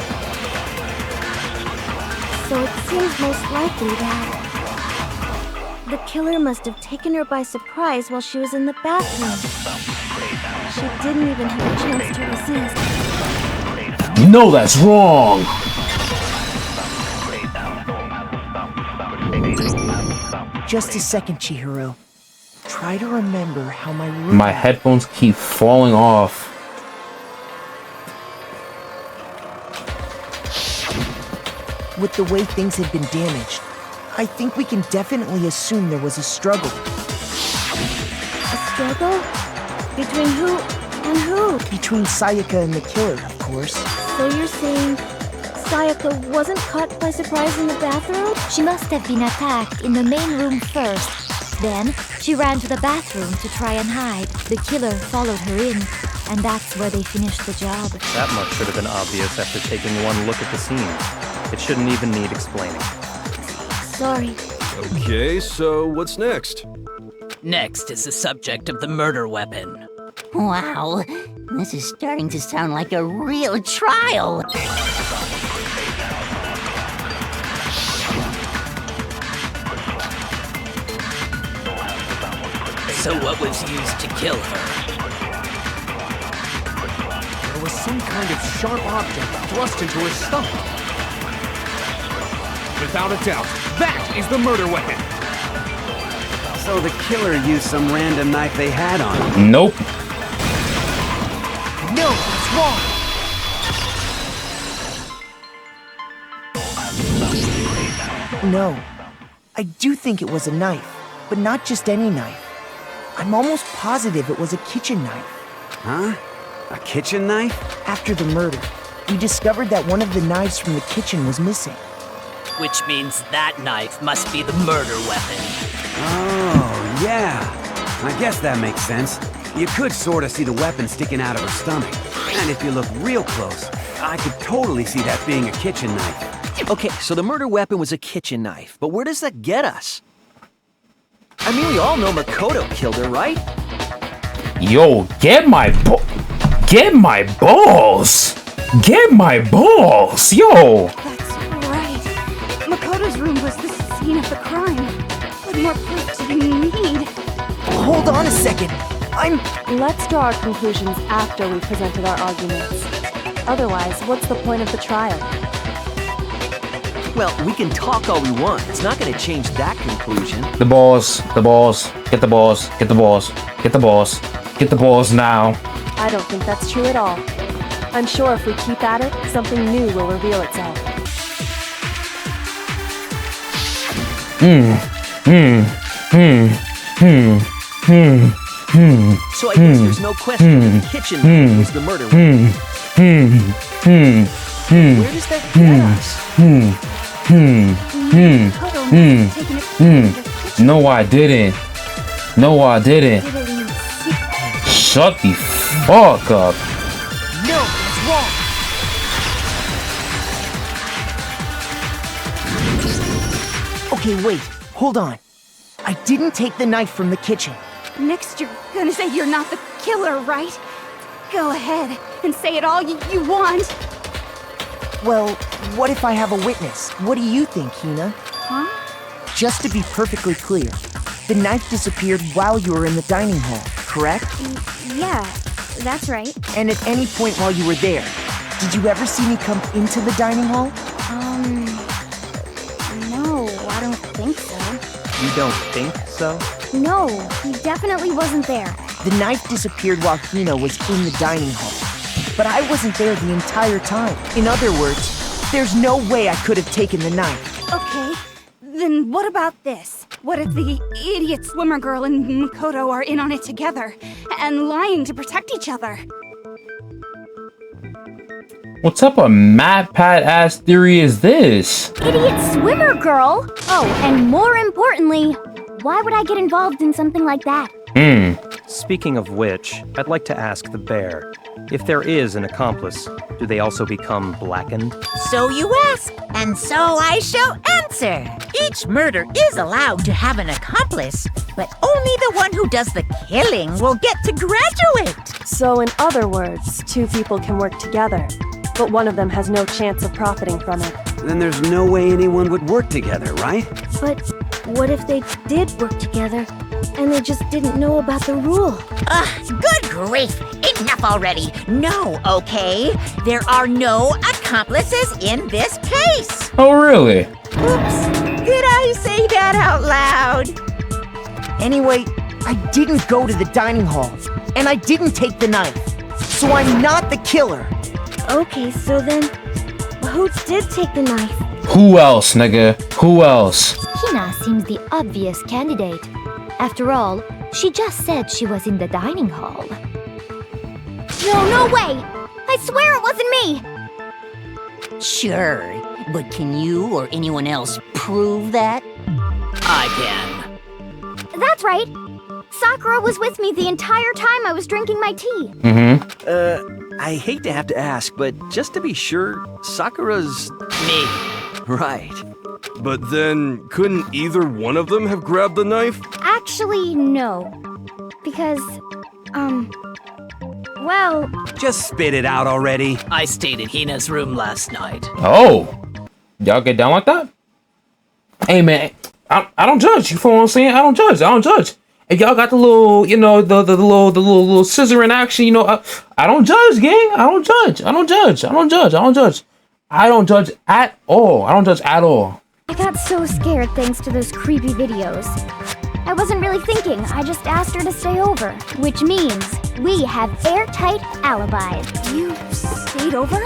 So it seems most likely that... The killer must have taken her by surprise while she was in the bathroom. She didn't even have a chance to resist. No, that's wrong! Just a second, Chihiro. Try to remember how my room... My headphones keep falling off. With the way things had been damaged, I think we can definitely assume there was a struggle. A struggle? Between who and who? Between Sayaka and the killer, of course. So you're saying Sayaka wasn't caught by surprise in the bathroom? She must have been attacked in the main room first. Then, she ran to the bathroom to try and hide. The killer followed her in, and that's where they finished the job. That much should have been obvious after taking one look at the scene. It shouldn't even need explaining. Sorry. Okay, so what's next? Next is the subject of the murder weapon. Wow, this is starting to sound like a real trial. So what was used to kill her? There was some kind of sharp object thrust into her stomach. Without a doubt, that is the murder weapon. So the killer used some random knife they had on him. Nope. No, that's wrong! No. I do think it was a knife, but not just any knife. I'm almost positive it was a kitchen knife. Huh? A kitchen knife? After the murder, we discovered that one of the knives from the kitchen was missing. Which means that knife must be the murder weapon. Oh, yeah. I guess that makes sense. You could sort of see the weapon sticking out of her stomach. And if you look real close, I could totally see that being a kitchen knife. Okay, so the murder weapon was a kitchen knife, but where does that get us? I mean, we all know Makoto killed her, right? Yo, get my balls! Get my balls! Yo! That's right. Makoto's room was the scene of the crime. What more proof do you need? Hold on a second. Let's draw our conclusions after we've presented our arguments. Otherwise, what's the point of the trial? Well, we can talk all we want. It's not going to change that conclusion. The balls. Get the balls. Get the balls. Get the balls. Get the balls now. I don't think that's true at all. I'm sure if we keep at it, something new will reveal itself. So I guess there's no question that the kitchen knife was the murder weapon. Where does that get us? No, I didn't. Shut the fuck up. No, that's wrong. Okay, wait. Hold on. I didn't take the knife from the kitchen. Next, you're gonna say you're not the killer, right? Go ahead and say it all you want. Well, what if I have a witness? What do you think, Hina? Huh? Just to be perfectly clear, the knife disappeared while you were in the dining hall, correct? Yeah, that's right. And at any point while you were there, did you ever see me come into the dining hall? No, I don't think so. You don't think so? No, he definitely wasn't there. The knife disappeared while Hina was in the dining hall. But I wasn't there the entire time. In other words, there's no way I could have taken the knife. Okay, then what about this? What if the idiot swimmer girl and Makoto are in on it together, and lying to protect each other? What type of mad pat ass theory is this? Idiot swimmer girl! Oh, and more importantly, why would I get involved in something like that? Speaking of which, I'd like to ask the bear, if there is an accomplice, do they also become blackened? So you ask, and so I shall answer. Each murder is allowed to have an accomplice, but only the one who does the killing will get to graduate. So in other words, two people can work together, but one of them has no chance of profiting from it. Then there's no way anyone would work together, right? But what if they did work together and they just didn't know about the rule? Good grief! Enough already! No, okay? There are no accomplices in this case! Oh, really? Oops! Did I say that out loud? Anyway, I didn't go to the dining hall, and I didn't take the knife. So I'm not the killer. Okay, so then, who did take the knife? Who else, nigga? Who else? Hina seems the obvious candidate. After all, she just said she was in the dining hall. No way! I swear it wasn't me! Sure, but can you or anyone else prove that? I can. That's right. Sakura was with me the entire time I was drinking my tea. I hate to have to ask, but just to be sure, Sakura's... Me. Right. But then, couldn't either one of them have grabbed the knife? Actually, no. Because, well... Just spit it out already. I stayed in Hina's room last night. Oh. Y'all get down like that? Hey, man. I don't judge. You feel what I'm saying? I don't judge. If y'all got the little, you know, the little scissoring action, you know, I don't judge, gang. I don't judge at all. I got so scared thanks to those creepy videos. I wasn't really thinking. I just asked her to stay over. Which means we have airtight alibis. You stayed over?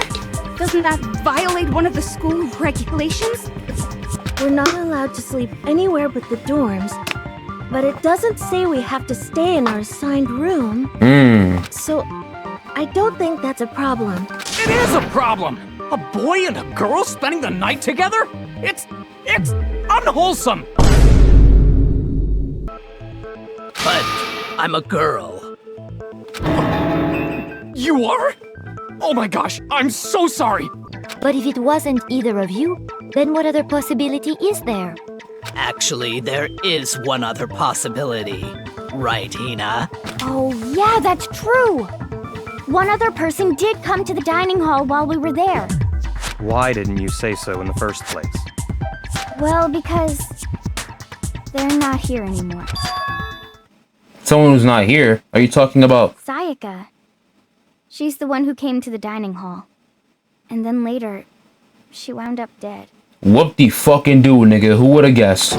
Doesn't that violate one of the school regulations? We're not allowed to sleep anywhere but the dorms. But it doesn't say we have to stay in our assigned room. So, I don't think that's a problem. It is a problem! A boy and a girl spending the night together? It's unwholesome! But I'm a girl. You are? Oh my gosh, I'm so sorry! But if it wasn't either of you, then what other possibility is there? Actually, there is one other possibility. Right, Hina? Oh, yeah, that's true! One other person did come to the dining hall while we were there. Why didn't you say so in the first place? Well, because they're not here anymore. Someone who's not here? Are you talking about? Sayaka. She's the one who came to the dining hall. And then later, she wound up dead. Whoop the fucking do, nigga. Who would've guessed?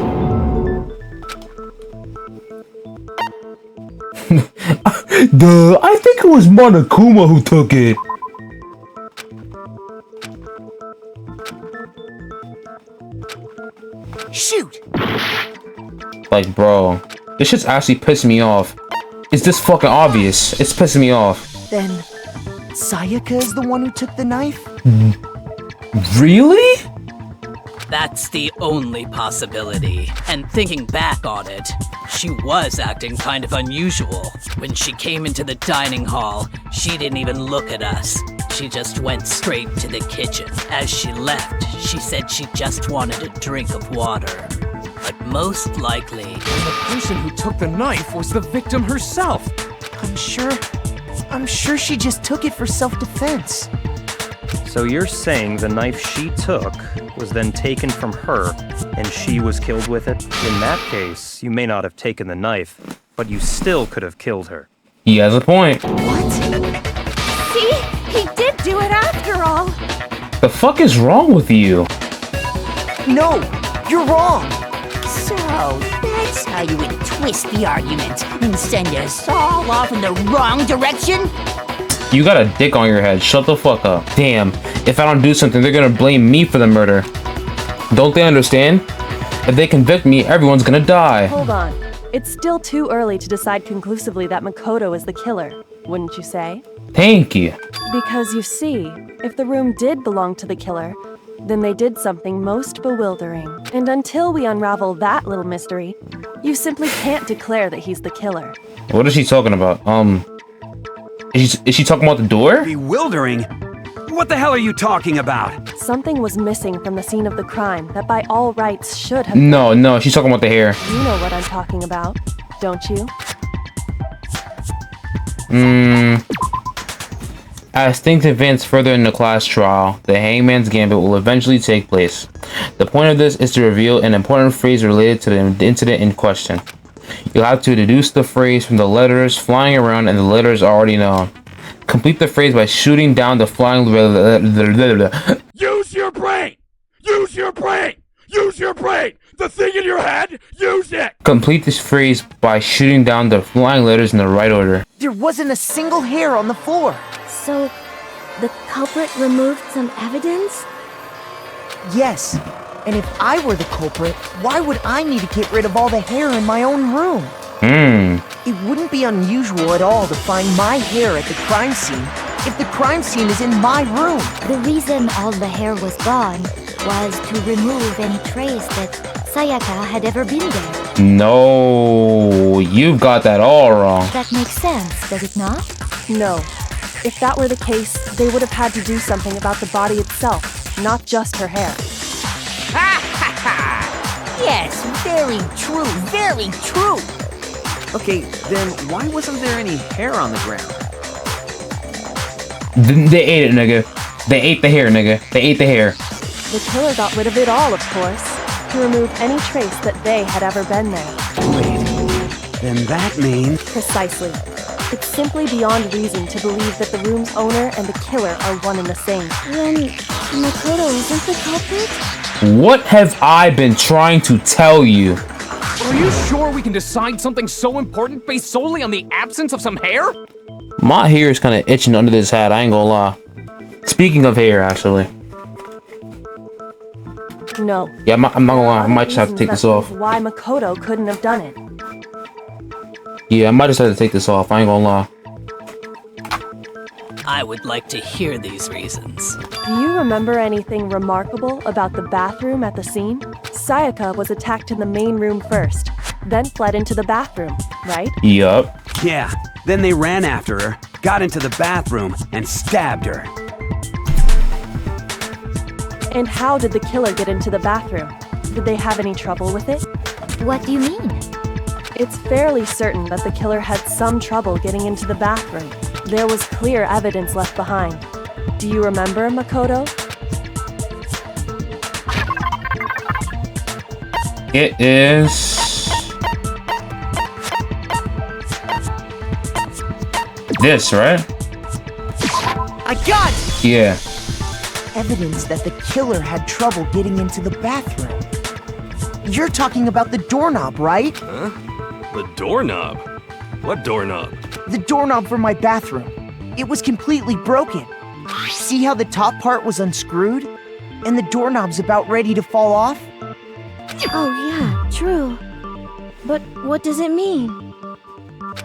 Duh, I think it was Monokuma who took it. Shoot! Like, bro, this shit's actually pissing me off. It's this fucking obvious. It's pissing me off. Then, Sayaka is the one who took the knife? Really? That's the only possibility. And thinking back on it, she was acting kind of unusual. When she came into the dining hall, she didn't even look at us. She just went straight to the kitchen. As she left, she said she just wanted a drink of water. But most likely, the person who took the knife was the victim herself. I'm sure she just took it for self-defense. So you're saying the knife she took was then taken from her, and she was killed with it? In that case, you may not have taken the knife, but you still could have killed her. He has a point. What? See? He did do it after all! The fuck is wrong with you? No, you're wrong! So, that's how you would twist the argument and send us all off in the wrong direction? You got a dick on your head. Shut the fuck up. Damn. If I don't do something, they're gonna blame me for the murder. Don't they understand? If they convict me, everyone's gonna die. Hold on. It's still too early to decide conclusively that Makoto is the killer, wouldn't you say? Thank you. Because you see, if the room did belong to the killer, then they did something most bewildering. And until we unravel that little mystery, you simply can't declare that he's the killer. What is she talking about? Is she talking about the door? Bewildering? What the hell are you talking about? Something was missing from the scene of the crime that by all rights should have... No, she's talking about the hair. You know what I'm talking about, don't you? As things advance further in the class trial, the Hangman's Gambit will eventually take place. The point of this is to reveal an important phrase related to the incident in question. You'll have to deduce the phrase from the letters flying around and the letters already known. Complete the phrase by shooting down the flying... Use your brain! Use your brain! Use your brain! The thing in your head, use it! Complete this phrase by shooting down the flying letters in the right order. There wasn't a single hair on the floor. So, the culprit removed some evidence? Yes. And if I were the culprit, why would I need to get rid of all the hair in my own room? It wouldn't be unusual at all to find my hair at the crime scene if the crime scene is in my room. The reason all the hair was gone was to remove any trace that Sayaka had ever been there. No, you've got that all wrong. That makes sense, does it not? No. If that were the case, they would have had to do something about the body itself, not just her hair. Yes, very true, very true. Okay, then why wasn't there any hair on the ground? They ate it, nigga. They ate the hair, nigga. They ate the hair. The killer got rid of it all, of course, to remove any trace that they had ever been there. Wait, then that means... Precisely. It's simply beyond reason to believe that the room's owner and the killer are one and the same. Then Makoto isn't the culprit? What have I been trying to tell you? Are you sure we can decide something so important based solely on the absence of some hair? My hair is kind of itching under this hat, I ain't gonna lie. Speaking of hair, actually. No. Yeah, I'm not gonna lie, I might just have to take this off. Why Makoto couldn't have done it. Yeah, I might just have to take this off, I ain't gonna lie. I would like to hear these reasons. Do you remember anything remarkable about the bathroom at the scene? Sayaka was attacked in the main room first, then fled into the bathroom, right? Yup. Yeah, then they ran after her, got into the bathroom, and stabbed her. And how did the killer get into the bathroom? Did they have any trouble with it? What do you mean? It's fairly certain that the killer had some trouble getting into the bathroom. There was clear evidence left behind. Do you remember, Makoto? It is... this, right? I got it! Yeah. Evidence that the killer had trouble getting into the bathroom. You're talking about the doorknob, right? Huh? The doorknob? What doorknob? The doorknob for my bathroom. It was completely broken. See how the top part was unscrewed? And the doorknob's about ready to fall off? Oh yeah, true. But what does it mean?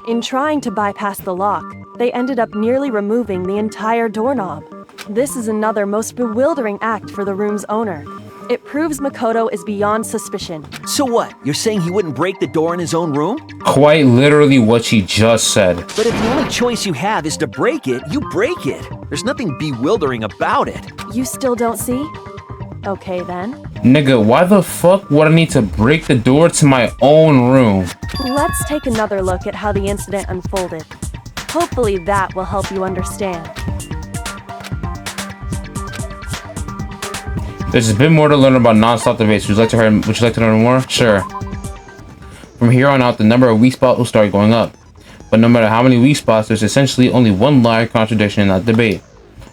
In trying to bypass the lock, they ended up nearly removing the entire doorknob. This is another most bewildering act for the room's owner. It proves Makoto is beyond suspicion. So what? You're saying he wouldn't break the door in his own room? Quite literally what she just said. But if the only choice you have is to break it, you break it. There's nothing bewildering about it. You still don't see? Okay then. Nigga, why the fuck would I need to break the door to my own room? Let's take another look at how the incident unfolded. Hopefully that will help you understand. There's a bit more to learn about non-stop debates. Would you like to learn more? Sure. From here on out, the number of weak spots will start going up. But no matter how many weak spots, there's essentially only one lie or contradiction in that debate.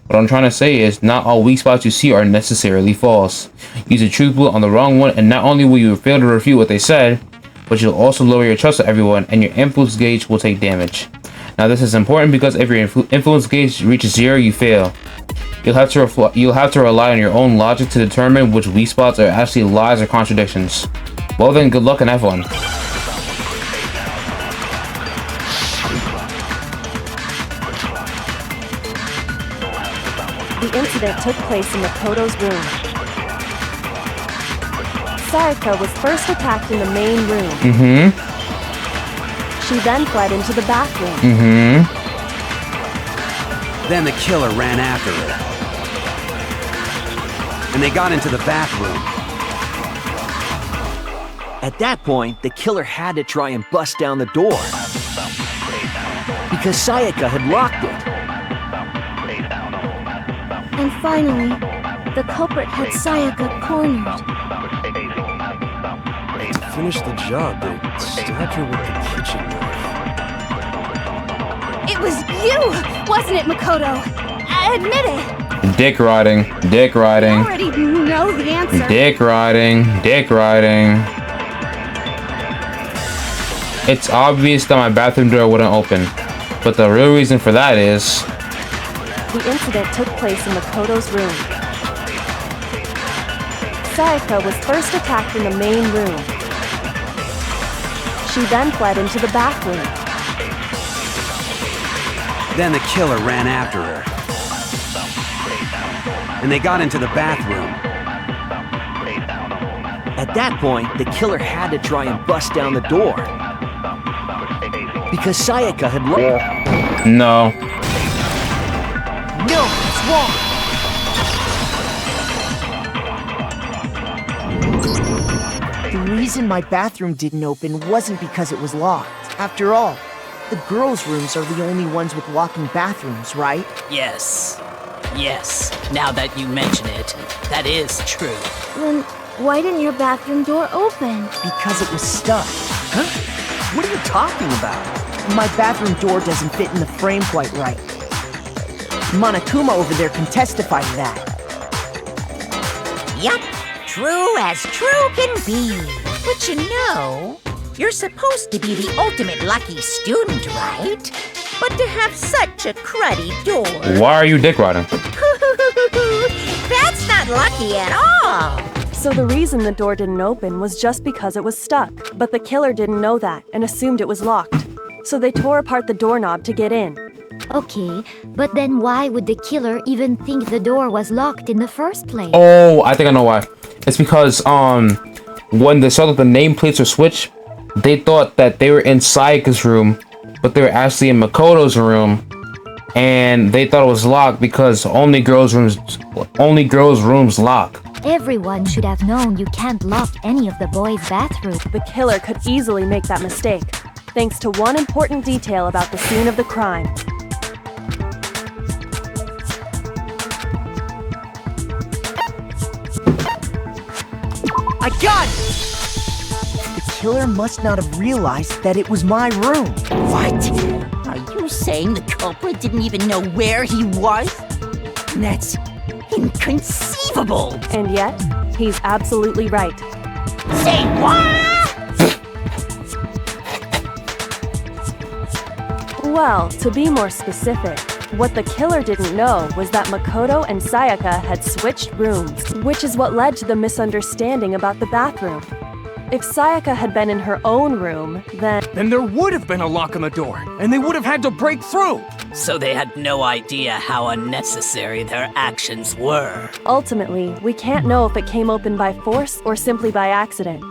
What I'm trying to say is, not all weak spots you see are necessarily false. Use a truth bullet on the wrong one, and not only will you fail to refute what they said, but you'll also lower your trust of everyone, and your influence gauge will take damage. Now this is important because if your influence gauge reaches 0, you fail. You'll have to rely on your own logic to determine which weak spots are actually lies or contradictions. Well then, good luck and have fun. The incident took place in Makoto's room. Sayaka was first attacked in the main room. She then fled into the bathroom. Then the killer ran after her. And they got into the bathroom. At that point, the killer had to try and bust down the door. Because Sayaka had locked it. And finally, the culprit had Sayaka cornered. To finish the job, they stabbed her with the kitchen knife. It was you, wasn't it, Makoto? Admit it. Dick riding. Dick riding. You already know the answer. Dick riding. Dick riding. It's obvious that my bathroom door wouldn't open, but the real reason for that is... The incident took place in Makoto's room. Sayaka was first attacked in the main room. She then fled into the bathroom. Then the killer ran after her. And they got into the bathroom. At that point, the killer had to try and bust down the door. Because Sayaka had No. No, it's wrong. The reason my bathroom didn't open wasn't because it was locked. After all, the girls' rooms are the only ones with locking bathrooms, right? Yes. Yes. Now that you mention it, that is true. Then why didn't your bathroom door open? Because it was stuck. Huh? What are you talking about? My bathroom door doesn't fit in the frame quite right. Monokuma over there can testify to that. Yup, true as true can be. But you know, you're supposed to be the ultimate lucky student, right? But to have such a cruddy door... Why are you dick riding? That's not lucky at all! So the reason the door didn't open was just because it was stuck. But the killer didn't know that and assumed it was locked. So they tore apart the doorknob to get in. Okay, but then why would the killer even think the door was locked in the first place? Oh, I think I know why. It's because, when they saw that the nameplates were switched, they thought that they were in Sayaka's room, but they were actually in Makoto's room, and they thought it was locked because only girls' rooms lock. Everyone should have known you can't lock any of the boys' bathrooms. The killer could easily make that mistake, thanks to one important detail about the scene of the crime. I got it! The killer must not have realized that it was my room. What? Are you saying the culprit didn't even know where he was? That's inconceivable! And yet, he's absolutely right. Say what? Well, to be more specific, what the killer didn't know was that Makoto and Sayaka had switched rooms, which is what led to the misunderstanding about the bathroom. If Sayaka had been in her own room, then there would have been a lock on the door, and they would have had to break through. So they had no idea how unnecessary their actions were. Ultimately, we can't know if it came open by force or simply by accident.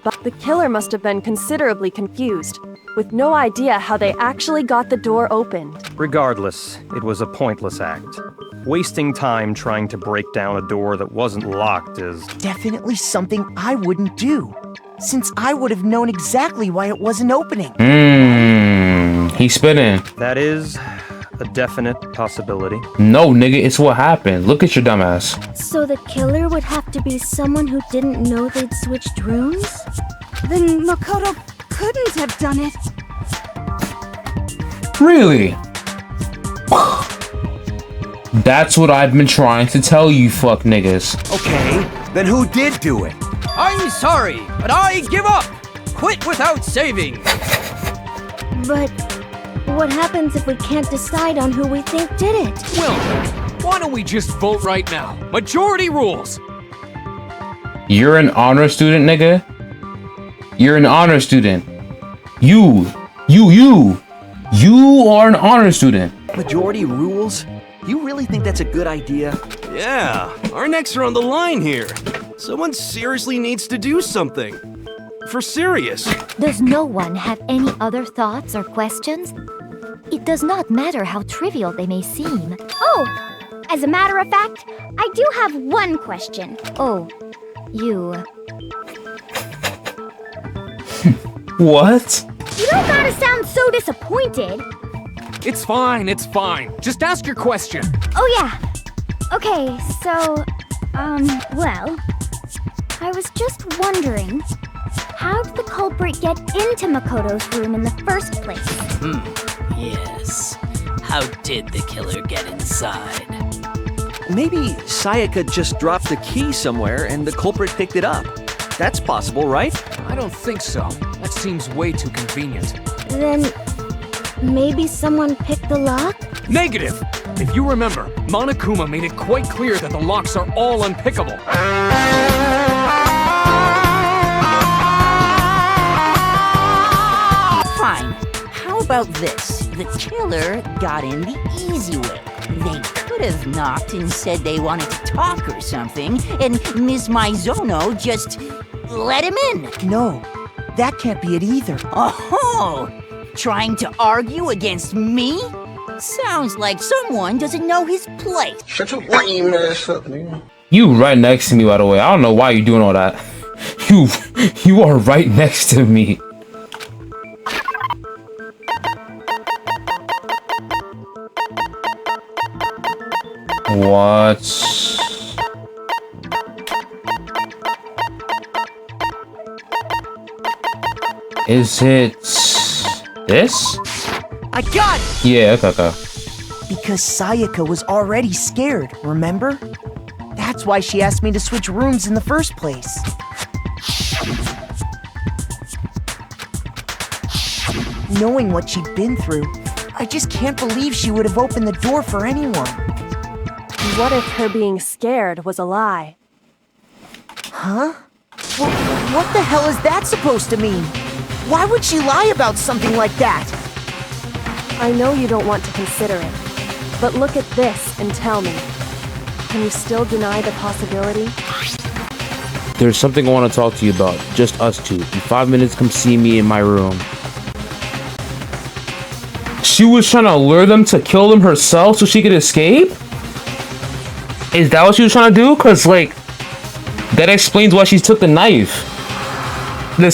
But the killer must have been considerably confused, with no idea how they actually got the door opened. Regardless, it was a pointless act. Wasting time trying to break down a door that wasn't locked is... definitely something I wouldn't do, since I would have known exactly why it wasn't opening. He's spinning. That is a definite possibility. No, nigga, it's what happened. Look at your dumbass. So the killer would have to be someone who didn't know they'd switched rooms? Then Makoto couldn't have done it. Really? That's what I've been trying to tell you, fuck niggas. Okay, then who did do it? I'm sorry, but I give up. Quit without saving. But what happens if we can't decide on who we think did it? Well, why don't we just vote right now? Majority rules. You're an honor student, nigga? You're an honor student. You are an honor student. Majority rules? You really think that's a good idea? Yeah, our necks are on the line here. Someone seriously needs to do something. For serious. Does no one have any other thoughts or questions? It does not matter how trivial they may seem. Oh, as a matter of fact, I do have one question. Oh, you... What? You don't gotta sound so disappointed. It's fine, it's fine. Just ask your question. Oh yeah. Okay, so, well, I was just wondering, how did the culprit get into Makoto's room in the first place? Yes. How did the killer get inside? Maybe Sayaka just dropped the key somewhere and the culprit picked it up. That's possible, right? I don't think so. That seems way too convenient. Then maybe someone picked the lock? Negative! If you remember, Monokuma made it quite clear that the locks are all unpickable. Fine. How about this? The killer got in the easy way. They could have knocked and said they wanted to talk or something, and Miss Maizono just let him in. No, that can't be it either. Oh, trying to argue against me? Sounds like someone doesn't know his place. Shut your lame ass up, nigga. You right next to me, by the way. I don't know why you doing all that. You are right next to me. What? Is it this? I got it! Yeah, okay. Because Sayaka was already scared, remember? That's why she asked me to switch rooms in the first place. Knowing what she'd been through, I just can't believe she would have opened the door for anyone. What if her being scared was a lie? Huh? What the hell is that supposed to mean? Why would she lie about something like that? I know you don't want to consider it, but look at this and tell me. Can you still deny the possibility? There's something I want to talk to you about. Just us two. In 5 minutes, come see me in my room. She was trying to lure them to kill them herself so she could escape? Is that what she was trying to do? Because, like, that explains why she took the knife. That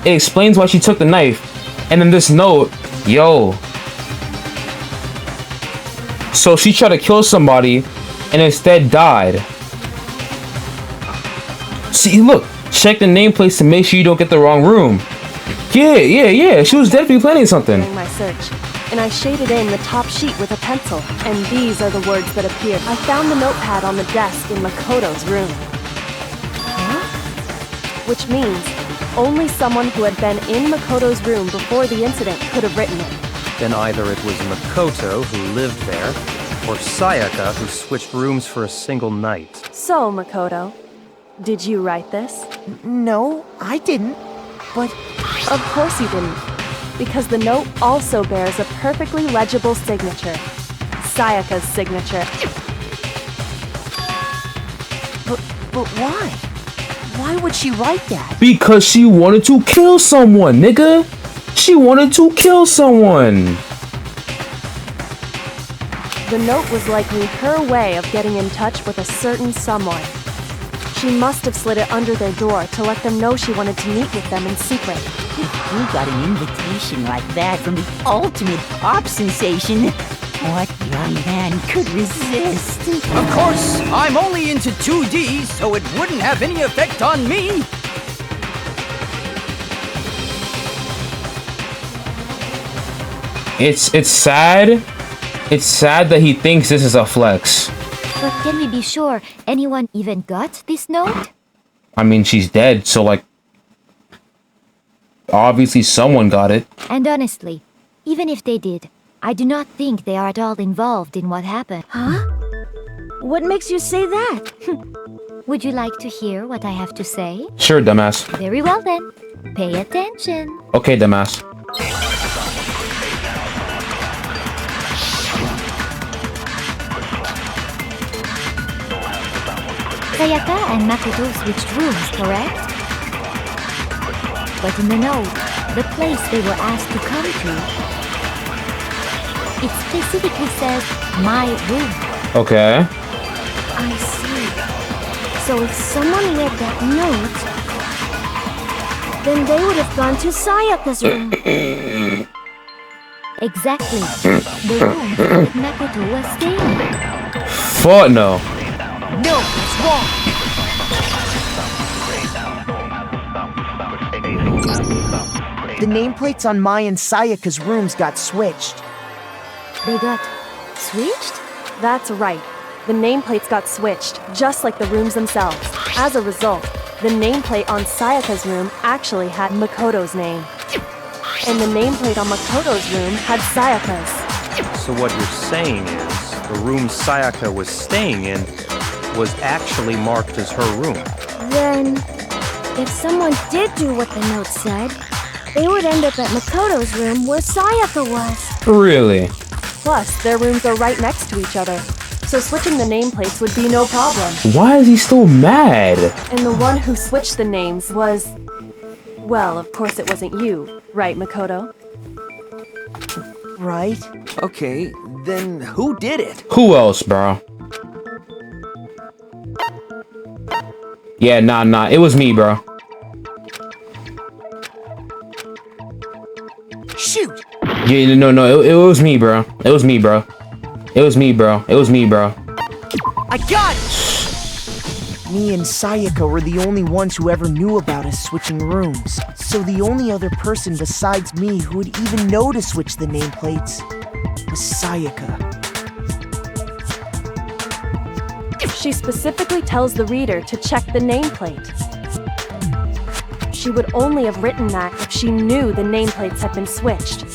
explains why she took the knife. And then this note, yo. So she tried to kill somebody and instead died. See, look. Check the nameplates to make sure you don't get the wrong room. Yeah. She was definitely planning something. During my search, and I shaded in the top sheet with a pencil, and these are the words that appeared. I found the notepad on the desk in Makoto's room. Huh? Which means only someone who had been in Makoto's room before the incident could have written it. Then either it was Makoto who lived there, or Sayaka who switched rooms for a single night. So, Makoto, did you write this? No, I didn't. But of course you didn't, because the note also bears a perfectly legible signature. Sayaka's signature. But why? Why would she write that? Because she wanted to kill someone, nigga. She wanted to kill someone. The note was likely her way of getting in touch with a certain someone. She must have slid it under their door to let them know she wanted to meet with them in secret. Who got an invitation like that from the ultimate pop sensation? What young man could resist? Of course, I'm only into 2D, so it wouldn't have any effect on me. It's sad. It's sad that he thinks this is a flex. But can we be sure anyone even got this note? I mean, she's dead, so like, obviously someone got it. And honestly, even if they did, I do not think they are at all involved in what happened. Huh? What makes you say that? Would you like to hear what I have to say? Sure, dumbass. Very well then. Pay attention. Okay, dumbass. Sayaka and Makoto switched rooms, correct? But in the note, the place they were asked to come to, it specifically says, my room. Okay. I see. So if someone read that note, then they would have gone to Sayaka's room. Exactly. The room that Makoto was staying in. Fuck no. No, it's wrong. The nameplates on Mai and Sayaka's rooms got switched. They got switched? That's right. The nameplates got switched, just like the rooms themselves. As a result, the nameplate on Sayaka's room actually had Makoto's name. And the nameplate on Makoto's room had Sayaka's. So what you're saying is, the room Sayaka was staying in was actually marked as her room. Then, if someone did do what the note said, they would end up at Makoto's room where Sayaka was. Really? Plus, their rooms are right next to each other, so switching the nameplates would be no problem. Why is he still mad? And the one who switched the names was... Well, of course it wasn't you, right, Makoto? Right? Okay, then who did it? Who else, bro? Yeah, nah, it was me, bro. Shoot! Yeah, no, it was me, bro. It was me, bro. It was me, bro. It was me, bro. I got it! Me and Sayaka were the only ones who ever knew about us switching rooms. So the only other person besides me who would even know to switch the nameplates was Sayaka. She specifically tells the reader to check the nameplate. She would only have written that if she knew the nameplates had been switched.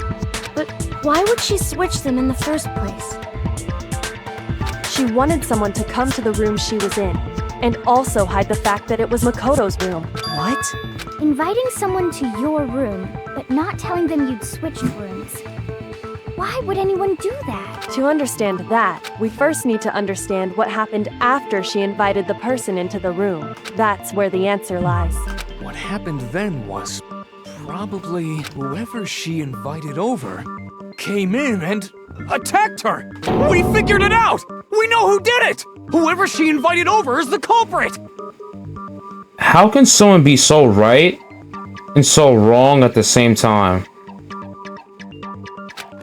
But why would she switch them in the first place? She wanted someone to come to the room she was in, and also hide the fact that it was Makoto's room. What? Inviting someone to your room, but not telling them you'd switched rooms. Why would anyone do that? To understand that, we first need to understand what happened after she invited the person into the room. That's where the answer lies. What happened then was probably whoever she invited over came in and attacked her. We figured it out! We know who did it! Whoever she invited over is the culprit! How can someone be so right and so wrong at the same time?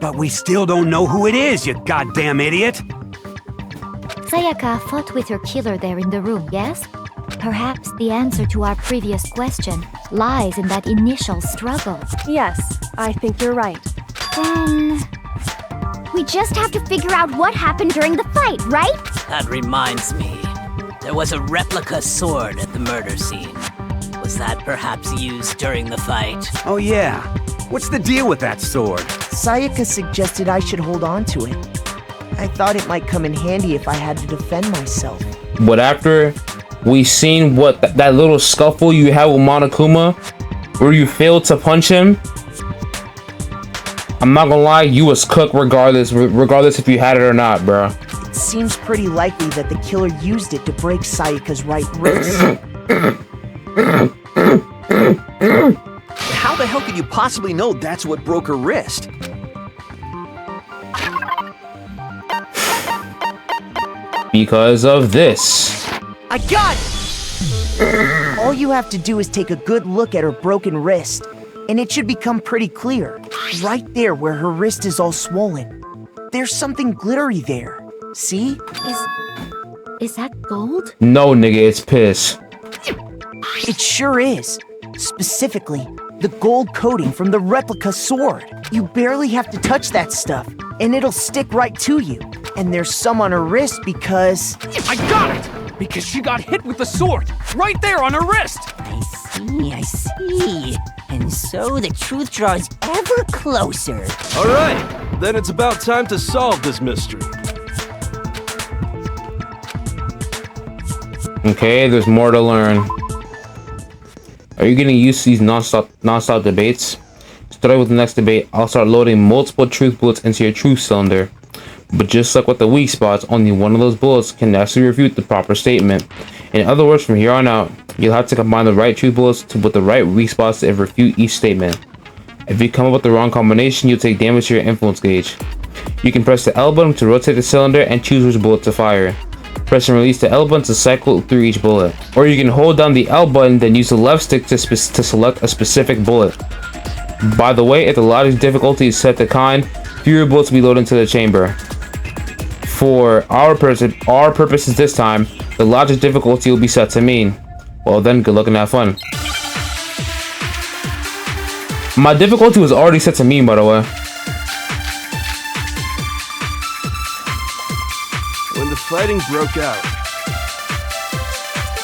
But we still don't know who it is, you goddamn idiot! Sayaka fought with her killer there in the room, yes? Perhaps the answer to our previous question lies in that initial struggle. Yes, I think you're right. Then... we just have to figure out what happened during the fight, right? That reminds me. There was a replica sword at the murder scene. Was that perhaps used during the fight? Oh yeah. What's the deal with that sword? Sayaka suggested I should hold on to it. I thought it might come in handy if I had to defend myself. But after we seen what that little scuffle you had with Monokuma, where you failed to punch him, I'm not gonna lie, you was cooked regardless if you had it or not, bro. It seems pretty likely that the killer used it to break Sayaka's right wrist. How the hell could you possibly know that's what broke her wrist? Because of this. I got it! All you have to do is take a good look at her broken wrist, and it should become pretty clear. Right there where her wrist is all swollen. There's something glittery there. See? Is that gold? No, nigga, it's piss. It sure is. Specifically, the gold coating from the replica sword. You barely have to touch that stuff, and it'll stick right to you. And there's some on her wrist because... I got it! Because she got hit with the sword, right there on her wrist! I see. And so the truth draws ever closer. All right, then it's about time to solve this mystery. Okay, there's more to learn. Are you getting used to these non-stop debates? Starting with the next debate, I'll start loading multiple truth bullets into your truth cylinder. But just like with the weak spots, only one of those bullets can actually refute the proper statement. In other words, from here on out, you'll have to combine the right truth bullets with the right weak spots to refute each statement. If you come up with the wrong combination, you'll take damage to your influence gauge. You can press the L button to rotate the cylinder and choose which bullet to fire. Press and release the L button to cycle through each bullet. Or you can hold down the L button, then use the left stick to select a specific bullet. By the way, if the logic difficulty is set to kind, fewer bullets will be loaded into the chamber. For our purposes this time, the logic difficulty will be set to mean. Well then, good luck and have fun. My difficulty was already set to mean, by the way. When the fighting broke out,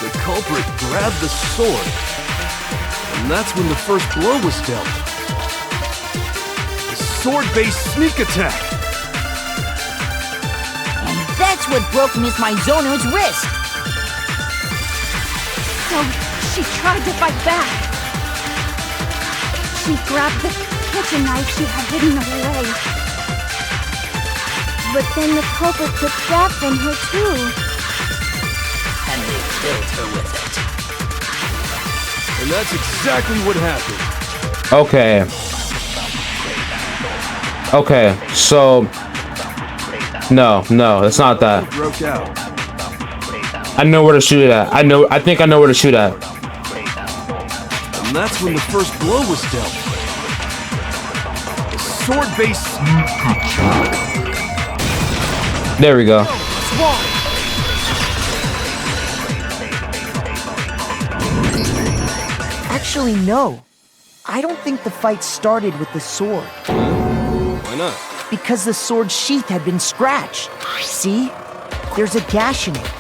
the culprit grabbed the sword, and that's when the first blow was dealt. The sword-based sneak attack. And that's what broke Miss Mizono's wrist. So she tried to fight back. She grabbed the kitchen knife she had hidden away. But then the culprit took that from her too. And they killed her with it. And that's exactly what happened. Okay. Okay, so... No, it's not that. Broke out. I know where to shoot it at. I think I know where to shoot at. And that's when the first blow was dealt. The sword-based sneak attack. There we go. Actually, no. I don't think the fight started with the sword. Why not? Because the sword's sheath had been scratched. See? There's a gash in it.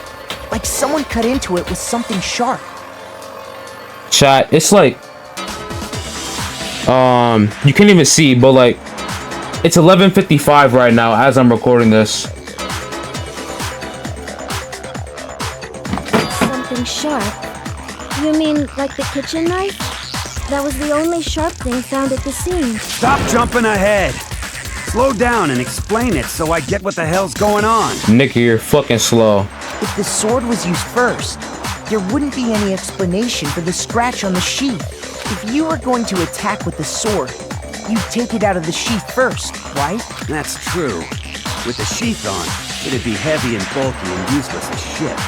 Like someone cut into it with something sharp. Chat, it's like... you can't even see, but like... It's 11:55 right now as I'm recording this. Something sharp? You mean like the kitchen knife? That was the only sharp thing found at the scene. Stop jumping ahead. Slow down and explain it so I get what the hell's going on. Nick, you're fucking slow. If the sword was used first, there wouldn't be any explanation for the scratch on the sheath. If you were going to attack with the sword, you'd take it out of the sheath first, right? That's true. With the sheath on, it'd be heavy and bulky and useless as shit.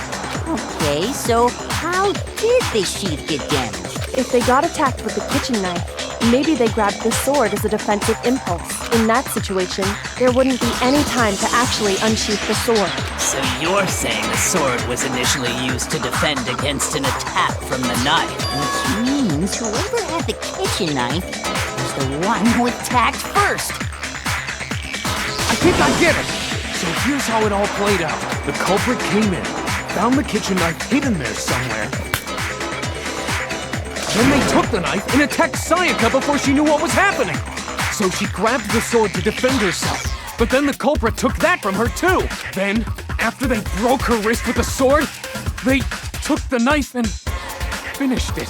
Okay, so how did the sheath get damaged? If they got attacked with the kitchen knife, maybe they grabbed the sword as a defensive impulse. In that situation, there wouldn't be any time to actually unsheath the sword. So you're saying the sword was initially used to defend against an attack from the knife? Which means whoever had the kitchen knife was the one who attacked first. I think I get it. So here's how it all played out. The culprit came in, found the kitchen knife hidden there somewhere. Then they took the knife and attacked Sayaka before she knew what was happening. So she grabbed the sword to defend herself. But then the culprit took that from her too. Then, after they broke her wrist with the sword, they took the knife and finished it.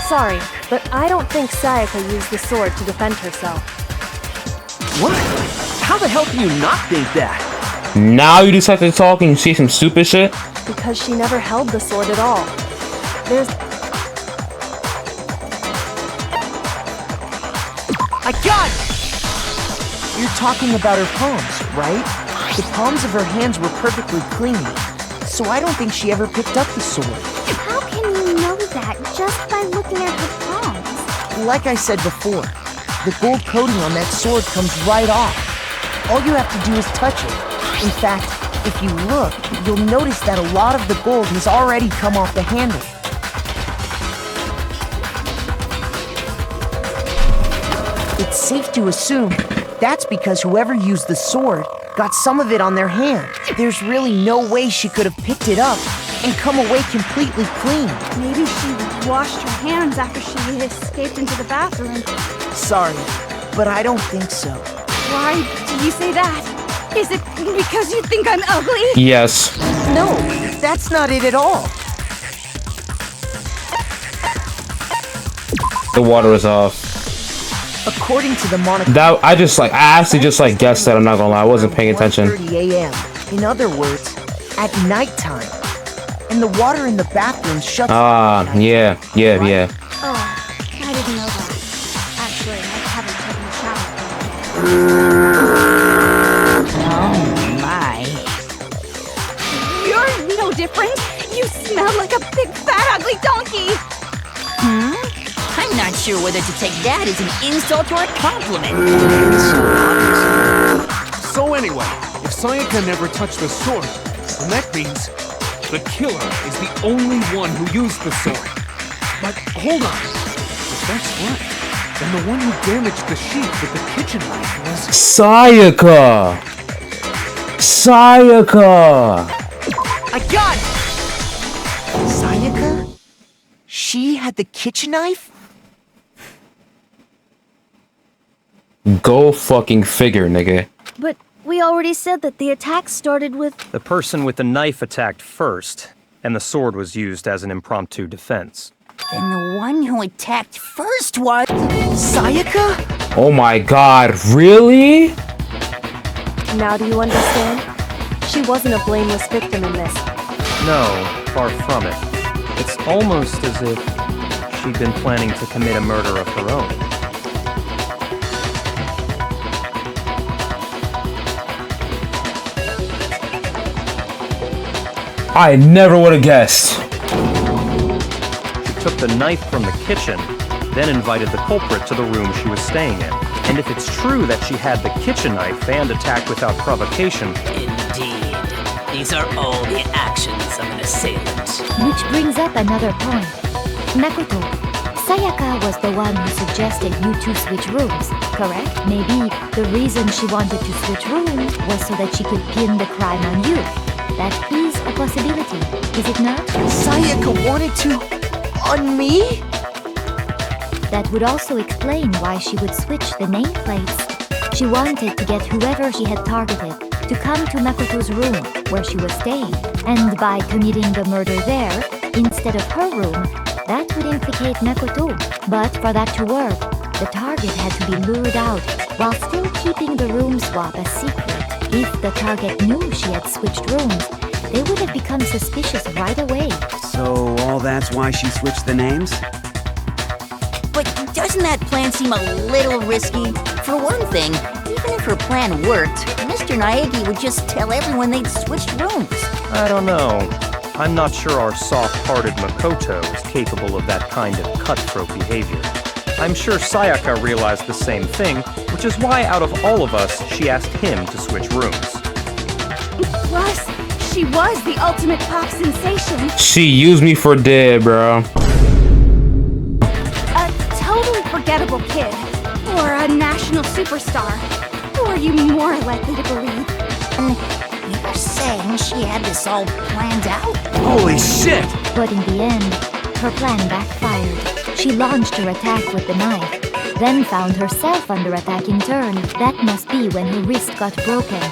Sorry, but I don't think Sayaka used the sword to defend herself. What? How the hell can you not think that? Now you decide to talk and you say some stupid shit? Because she never held the sword at all. I got it! You're talking about her palms, right? The palms of her hands were perfectly clean, so I don't think she ever picked up the sword. How can you know that just by looking at her palms? Like I said before, the gold coating on that sword comes right off. All you have to do is touch it. In fact, if you look, you'll notice that a lot of the gold has already come off the handle. It's safe to assume that's because whoever used the sword got some of it on their hand. There's really no way she could have picked it up and come away completely clean. Maybe she washed her hands after she escaped into the bathroom. Sorry, but I don't think so. Why do you say that? Is it because you think I'm ugly? Yes. No, that's not it at all. The water is off. According to the monitor, That I actually just guessed that. I'm not gonna lie, I wasn't paying attention. 1:30 a.m. In other words, at nighttime. And the water in the bathroom shuts Ah, yeah. Oh, I didn't know that. Actually, I haven't taken a shower. Oh my. You're no different. You smell like a big fat ugly donkey. I'm not sure whether to take that as an insult or a compliment. So anyway, if Sayaka never touched the sword, and that means the killer is the only one who used the sword. But hold on. If that's right, then the one who damaged the sheath with the kitchen knife was... Sayaka! Sayaka! I got it! Sayaka? She had the kitchen knife? Go fucking figure, nigga. But we already said that the attack started with... The person with the knife attacked first, and the sword was used as an impromptu defense. Then the one who attacked first was... Sayaka? Oh my god, really? Now do you understand? She wasn't a blameless victim in this. No, far from it. It's almost as if she'd been planning to commit a murder of her own. I never would have guessed. She took the knife from the kitchen, then invited the culprit to the room she was staying in. And if it's true that she had the kitchen knife and attacked without provocation... Indeed. These are all the actions of an assailant. Which brings up another point. Makoto, Sayaka was the one who suggested you two switch rooms, correct? Maybe the reason she wanted to switch rooms was so that she could pin the crime on you. That is a possibility, is it not? Sayaka wanted to... on me? That would also explain why she would switch the nameplates. She wanted to get whoever she had targeted to come to Makoto's room where she was staying. And by committing the murder there, instead of her room, that would implicate Makoto. But for that to work, the target had to be lured out while still keeping the room swap a secret. If the target knew she had switched rooms, they would have become suspicious right away. So all that's why she switched the names? But doesn't that plan seem a little risky? For one thing, even if her plan worked, Mr. Naegi would just tell everyone they'd switched rooms. I don't know. I'm not sure our soft-hearted Makoto is capable of that kind of cutthroat behavior. I'm sure Sayaka realized the same thing, which is why out of all of us, she asked him to switch rooms. Plus, she was the ultimate pop sensation. She used me for dead, bro. A totally forgettable kid. Or a national superstar. Who are you more likely to believe? You're saying she had this all planned out? Holy shit! But in the end, her plan backfired. She launched her attack with the knife, then found herself under attack in turn. That must be when her wrist got broken,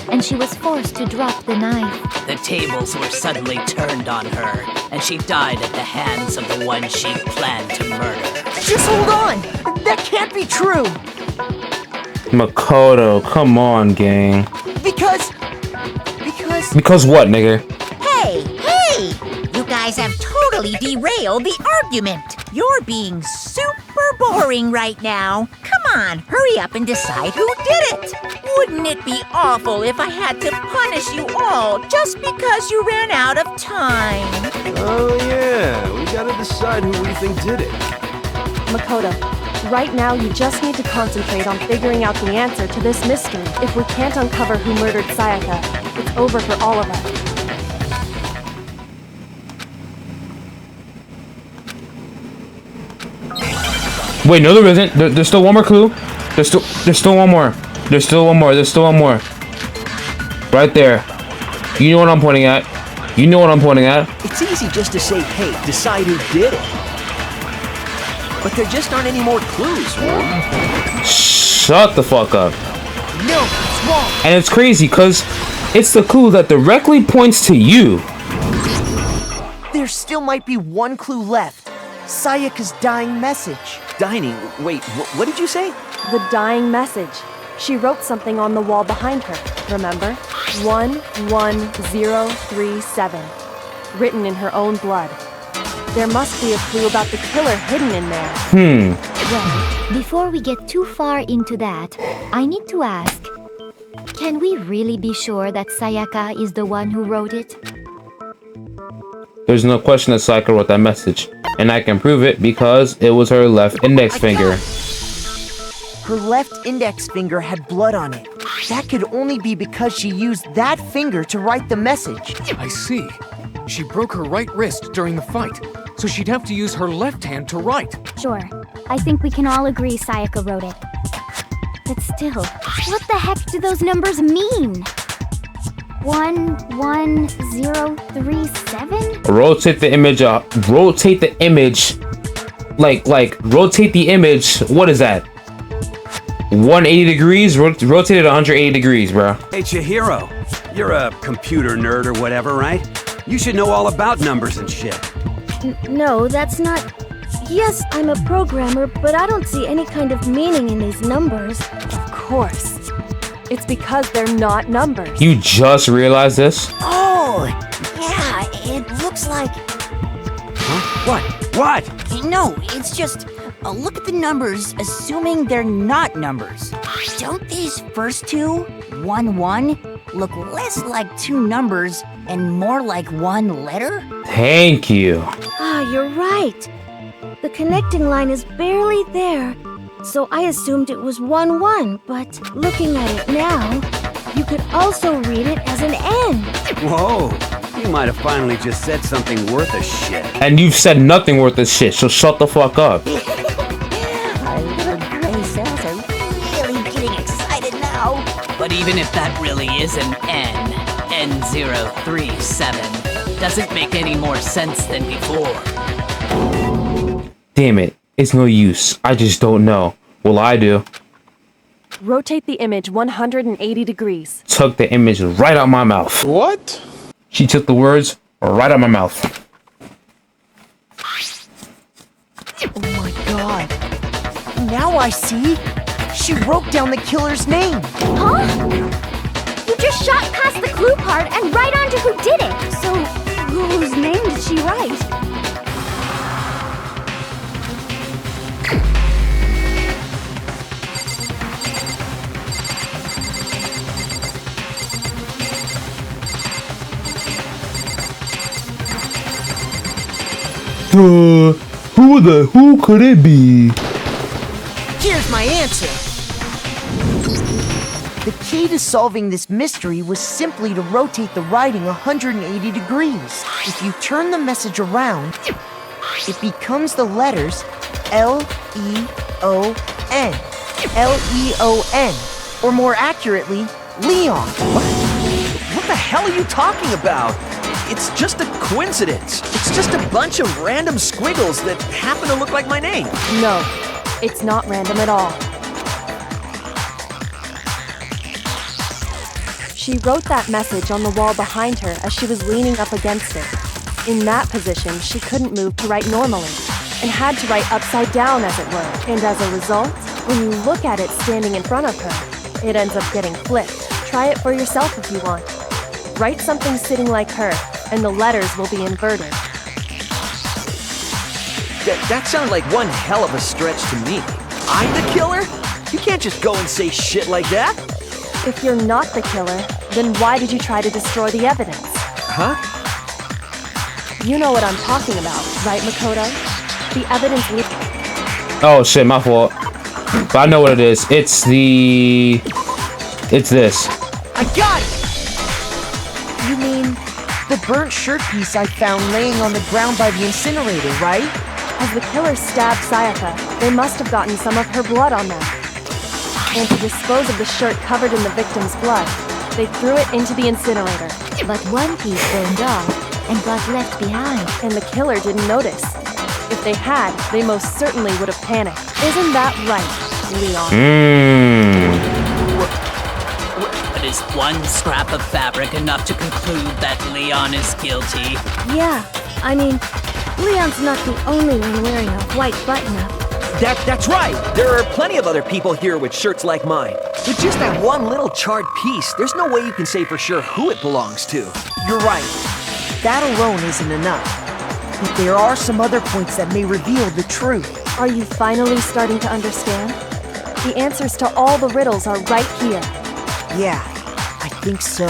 and she was forced to drop the knife. The tables were suddenly turned on her, and she died at the hands of the one she planned to murder. Just hold on! That can't be true! Makoto, come on, gang. Because... Because what, nigga? Hey! You guys have totally derailed the argument. You're being super boring right now. Come on, hurry up and decide who did it. Wouldn't it be awful if I had to punish you all just because you ran out of time? Oh yeah, we gotta decide who we think did it. Makoto, right now you just need to concentrate on figuring out the answer to this mystery. If we can't uncover who murdered Sayaka, it's over for all of us. Wait, no, there isn't. There's still one more clue. There's still one more. There's still one more. There's still one more. Right there. You know what I'm pointing at. You know what I'm pointing at. It's easy just to say, hey, decide who did it. But there just aren't any more clues. Shut the fuck up. No, it's wrong. And it's crazy because it's the clue that directly points to you. There still might be one clue left. Sayaka's dying message. Dining? Wait, what did you say? The dying message. She wrote something on the wall behind her, remember? 11037. Written in her own blood. There must be a clue about the killer hidden in there. Well, before we get too far into that, I need to ask, can we really be sure that Sayaka is the one who wrote it? There's no question that Sayaka wrote that message. And I can prove it because it was her left index finger. Her left index finger had blood on it. that could only be because she used that finger to write the message. I see. She broke her right wrist during the fight, so she'd have to use her left hand to write. Sure. I think we can all agree Sayaka wrote it. But still, what the heck do those numbers mean? 11037? Rotate the image up. Rotate the image. Like rotate the image. What is that? 180 degrees? Rotate it 180 degrees, bro. Hey, Chihiro. You're a computer nerd or whatever, right? You should know all about numbers and shit. No, that's not... Yes, I'm a programmer, but I don't see any kind of meaning in these numbers. Of course. It's because they're not numbers. You just realized this? Oh, yeah, it looks like... Huh? What? What? No, it's just... look at the numbers, assuming they're not numbers. Don't these first two, 1-1, look less like two numbers and more like one letter? Thank you. Ah, you're right. The connecting line is barely there, so I assumed it was 1-1, but looking at it now, you could also read it as an N. Whoa, you might have finally just said something worth a shit. And you've said nothing worth a shit, so shut the fuck up. Our little gray cells are really getting excited now. But even if that really is an N, N037, doesn't make any more sense than before. Damn it. It's no use. I just don't know. Well, I do. Rotate the image 180 degrees. Took the image right out my mouth. What? She took the words right out my mouth. Oh my god. Now I see. She wrote down the killer's name. Huh? You just shot past the clue part and right onto who did it. So, whose name did she write? Who could it be? Here's my answer. The key to solving this mystery was simply to rotate the writing 180 degrees. If you turn the message around, it becomes the letters L-E-O-N. L-E-O-N. Or more accurately, Leon. What the hell are you talking about? It's just a coincidence. It's just a bunch of random squiggles that happen to look like my name. No, it's not random at all. She wrote that message on the wall behind her as she was leaning up against it. In that position, she couldn't move to write normally, and had to write upside down, as it were. And as a result, when you look at it standing in front of her, it ends up getting flipped. Try it for yourself if you want. Write something sitting like her, and the letters will be inverted. That sounds like one hell of a stretch to me. I'm the killer? You can't just go and say shit like that. If you're not the killer, then why did you try to destroy the evidence? Huh? You know what I'm talking about, right, Makoto? The evidence leak. Oh shit, my fault. But I know what it is. It's this. I got it! You mean the burnt shirt piece I found laying on the ground by the incinerator, right? As the killer stabbed Sayaka, they must have gotten some of her blood on them. And to dispose of the shirt covered in the victim's blood, they threw it into the incinerator. But one piece burned off and got left behind. And the killer didn't notice. If they had, they most certainly would have panicked. Isn't that right, Leon? But is one scrap of fabric enough to conclude that Leon is guilty? Yeah, I mean, Leon's not the only one wearing a white button-up. That's right! There are plenty of other people here with shirts like mine. With just that one little charred piece, there's no way you can say for sure who it belongs to. You're right. That alone isn't enough. But there are some other points that may reveal the truth. Are you finally starting to understand? The answers to all the riddles are right here. Yeah, I think so.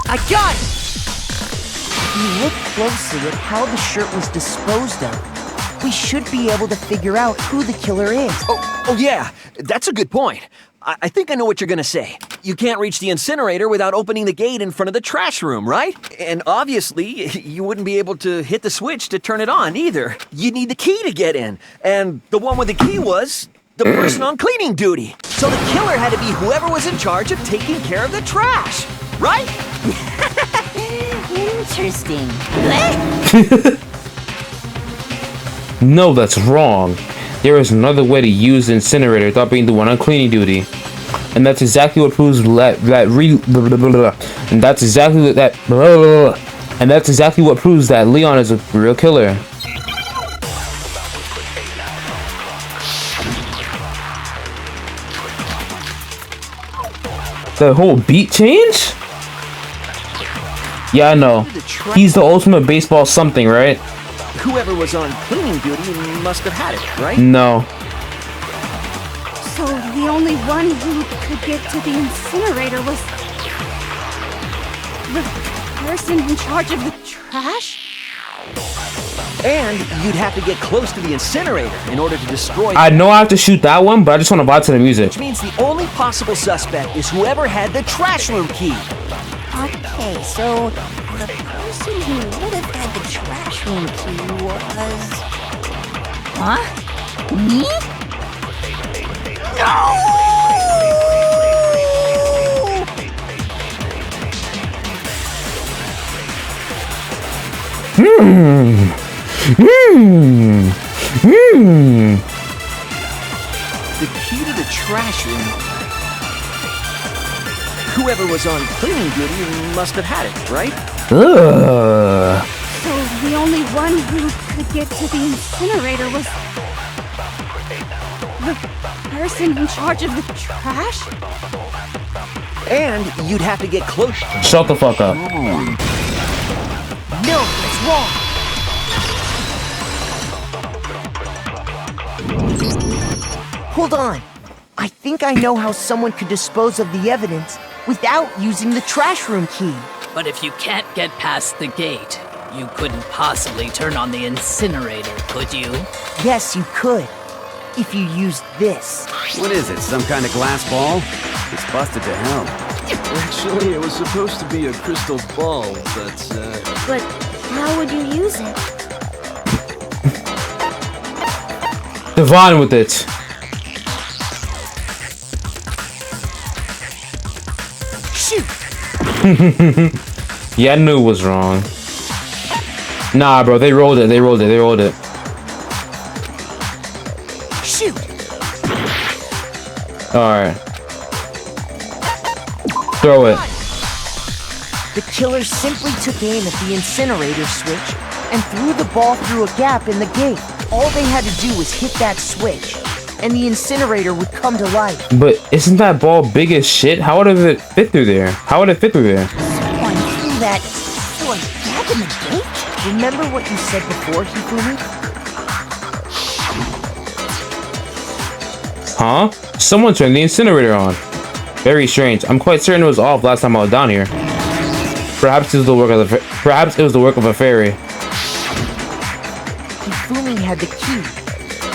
I got it! If you look closely at how the shirt was disposed of, we should be able to figure out who the killer is. Oh yeah, that's a good point. I think I know what you're gonna say. You can't reach the incinerator without opening the gate in front of the trash room, right? And obviously, you wouldn't be able to hit the switch to turn it on either. You'd need the key to get in. And the one with the key was the person on cleaning duty. So the killer had to be whoever was in charge of taking care of the trash, right? Interesting. No, that's wrong. There is another way to use the incinerator without being the one on cleaning duty. And that's exactly what proves and that's exactly what proves that Leon is a real killer. The whole beat change? Yeah, I know. He's the ultimate baseball something, right? Whoever was on cleaning duty must have had it, right? No. So the only one who could get to the incinerator was the person in charge of the trash? And you'd have to get close to the incinerator in order to destroy. I know I have to shoot that one, but I just want to vibe to the music. Which means the only possible suspect is whoever had the trash room key. Okay, so the person who would have had the trash room key was... Huh? Me? No! The key to the trash room. Whoever was on cleaning duty must have had it, right? Ugh. So the only one who could get to the incinerator was the person in charge of the trash? And you'd have to get close. Shut the fuck up. No, it's wrong. Hold on. I think I know how someone could dispose of the evidence without using the trash room key. But if you can't get past the gate, you couldn't possibly turn on the incinerator, could you? Yes, you could. If you used this. What is it, some kind of glass ball? It's busted to hell. Actually, it was supposed to be a crystal ball, but, But how would you use it? Divine with it. Shoot! Yeah, I knew it was wrong. Nah, bro, they rolled it, they rolled it, they rolled it. Shoot! Alright. Throw it. The killer simply took aim at the incinerator switch and threw the ball through a gap in the gate. All they had to do was hit that switch, and the incinerator would come to life. But isn't that ball big as shit? How would it fit through there? How would it fit through there? Someone threw that through a gap in the gate? Remember what you said before, Hifumi? Huh? Someone turned the incinerator on. Very strange. I'm quite certain it was off last time I was down here. Perhaps it was the work of a fairy. Hifumi had the key,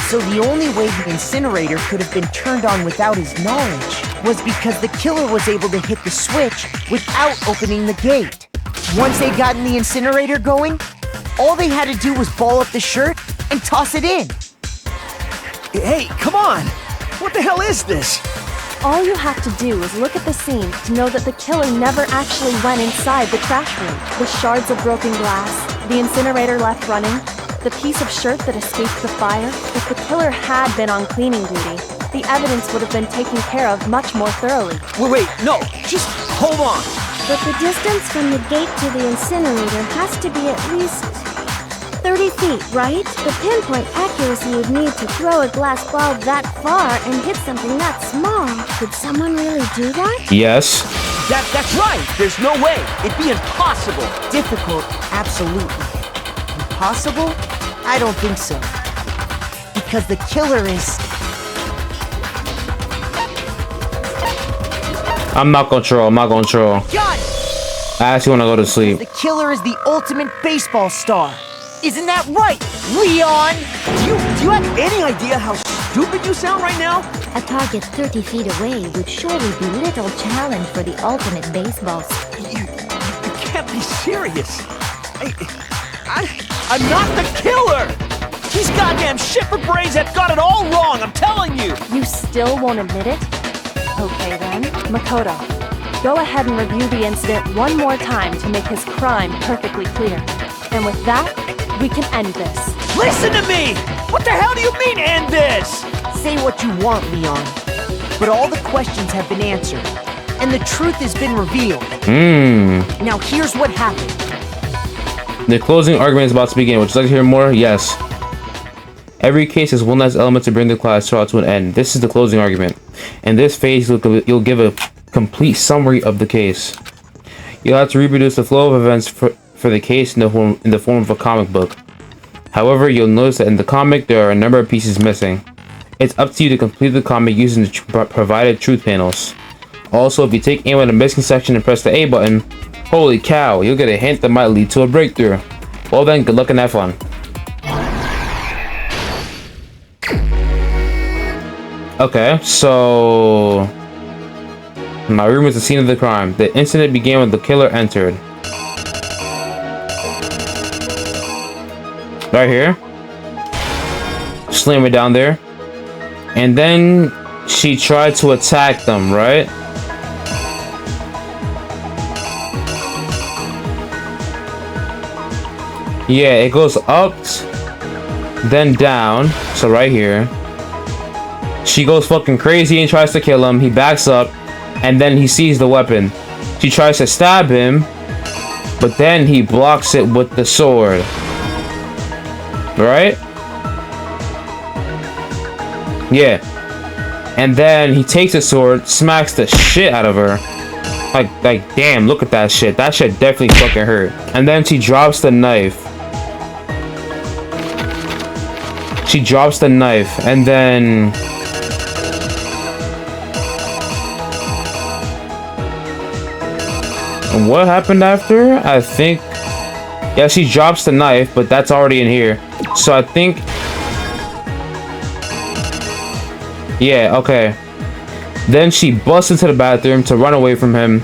so the only way the incinerator could have been turned on without his knowledge was because the killer was able to hit the switch without opening the gate. Once they got the incinerator going, all they had to do was ball up the shirt and toss it in. Hey, come on! What the hell is this? All you have to do is look at the scene to know that the killer never actually went inside the trash room. The shards of broken glass, the incinerator left running, the piece of shirt that escaped the fire. If the killer had been on cleaning duty, the evidence would have been taken care of much more thoroughly. Wait, no, just hold on. But the distance from the gate to the incinerator has to be at least 30 feet, right? The pinpoint accuracy you'd need to throw a glass ball that far and hit something that small. Could someone really do that? Yes. That's right. There's no way. It'd be impossible. Difficult, absolutely. Impossible? I don't think so. Because the killer is... I'm not gonna troll. I'm not gonna troll. Got it! I actually wanna go to sleep. The killer is the ultimate baseball star. Isn't that right? Leon! Do you have any idea how stupid you sound right now? A target 30 feet away would surely be little challenge for the ultimate baseballs. You can't be serious. I'm not the killer! These goddamn shipper-brains have got it all wrong, I'm telling you! You still won't admit it? Okay then, Makoto. Go ahead and review the incident one more time to make his crime perfectly clear. And with that, we can end this. Listen to me! What the hell do you mean, end this? Say what you want, Leon. But all the questions have been answered. And the truth has been revealed. Now here's what happened. The closing argument is about to begin. Would you like to hear more? Yes. Every case has one last element to bring the class trial to an end. This is the closing argument. In this phase, you'll give a complete summary of the case. You'll have to reproduce the flow of events for the case in the form of a comic book. However, you'll notice that in the comic, there are a number of pieces missing. It's up to you to complete the comic using the provided truth panels. Also, if you take aim at a missing section and press the A button, holy cow, you'll get a hint that might lead to a breakthrough. Well then, good luck and have fun. Okay, so... my room is the scene of the crime. The incident began when the killer entered. Right here. Slam it down there. And then she tried to attack them, right? Yeah, it goes up, then down. So right here. She goes fucking crazy and tries to kill him. He backs up, and then he sees the weapon. She tries to stab him, but then he blocks it with the sword. Right? Yeah. And then he takes the sword, smacks the shit out of her. Like, damn, look at that shit. That shit definitely fucking hurt. And then she drops the knife. She drops the knife, and then... and what happened after? I think... yeah, she drops the knife, but that's already in here. So I think... yeah, okay. Then she busts into the bathroom to run away from him.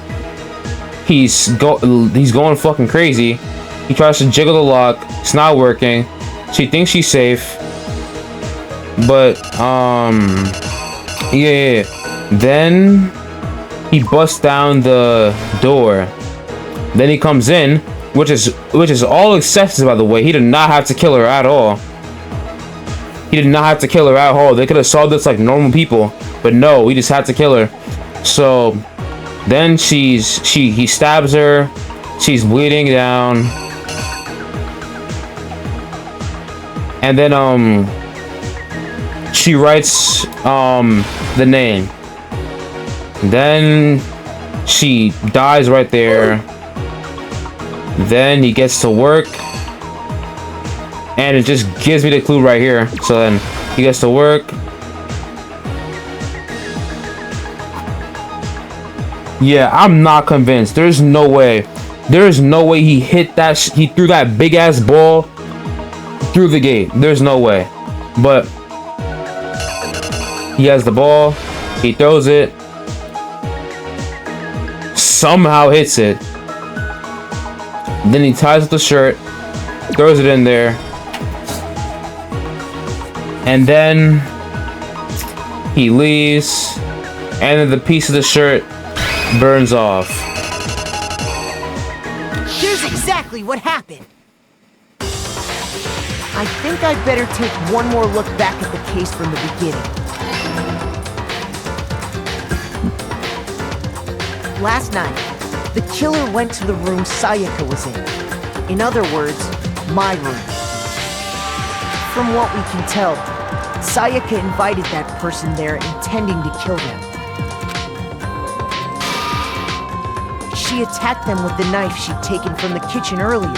He's going fucking crazy. He tries to jiggle the lock. It's not working. She thinks she's safe. But, yeah. Then he busts down the door. Then he comes in, which is all excessive, by the way. He did not have to kill her at all. He did not have to kill her at all. They could have solved this like normal people, but no, he just had to kill her. So then he stabs her. She's bleeding down, and then she writes the name. Then she dies right there. Then he gets to work, and it just gives me the clue right here. So then he gets to work. Yeah, I'm not convinced. There's no way. There's no way he hit that. He threw that big ass ball through the gate. There's no way. But he has the ball. He throws it. Somehow hits it. Then he ties up the shirt, throws it in there, and then he leaves, and then the piece of the shirt burns off. Here's exactly what happened. I think I'd better take one more look back at the case from the beginning. Last night, the killer went to the room Sayaka was in. In other words, my room. From what we can tell, Sayaka invited that person there intending to kill them. She attacked them with the knife she'd taken from the kitchen earlier.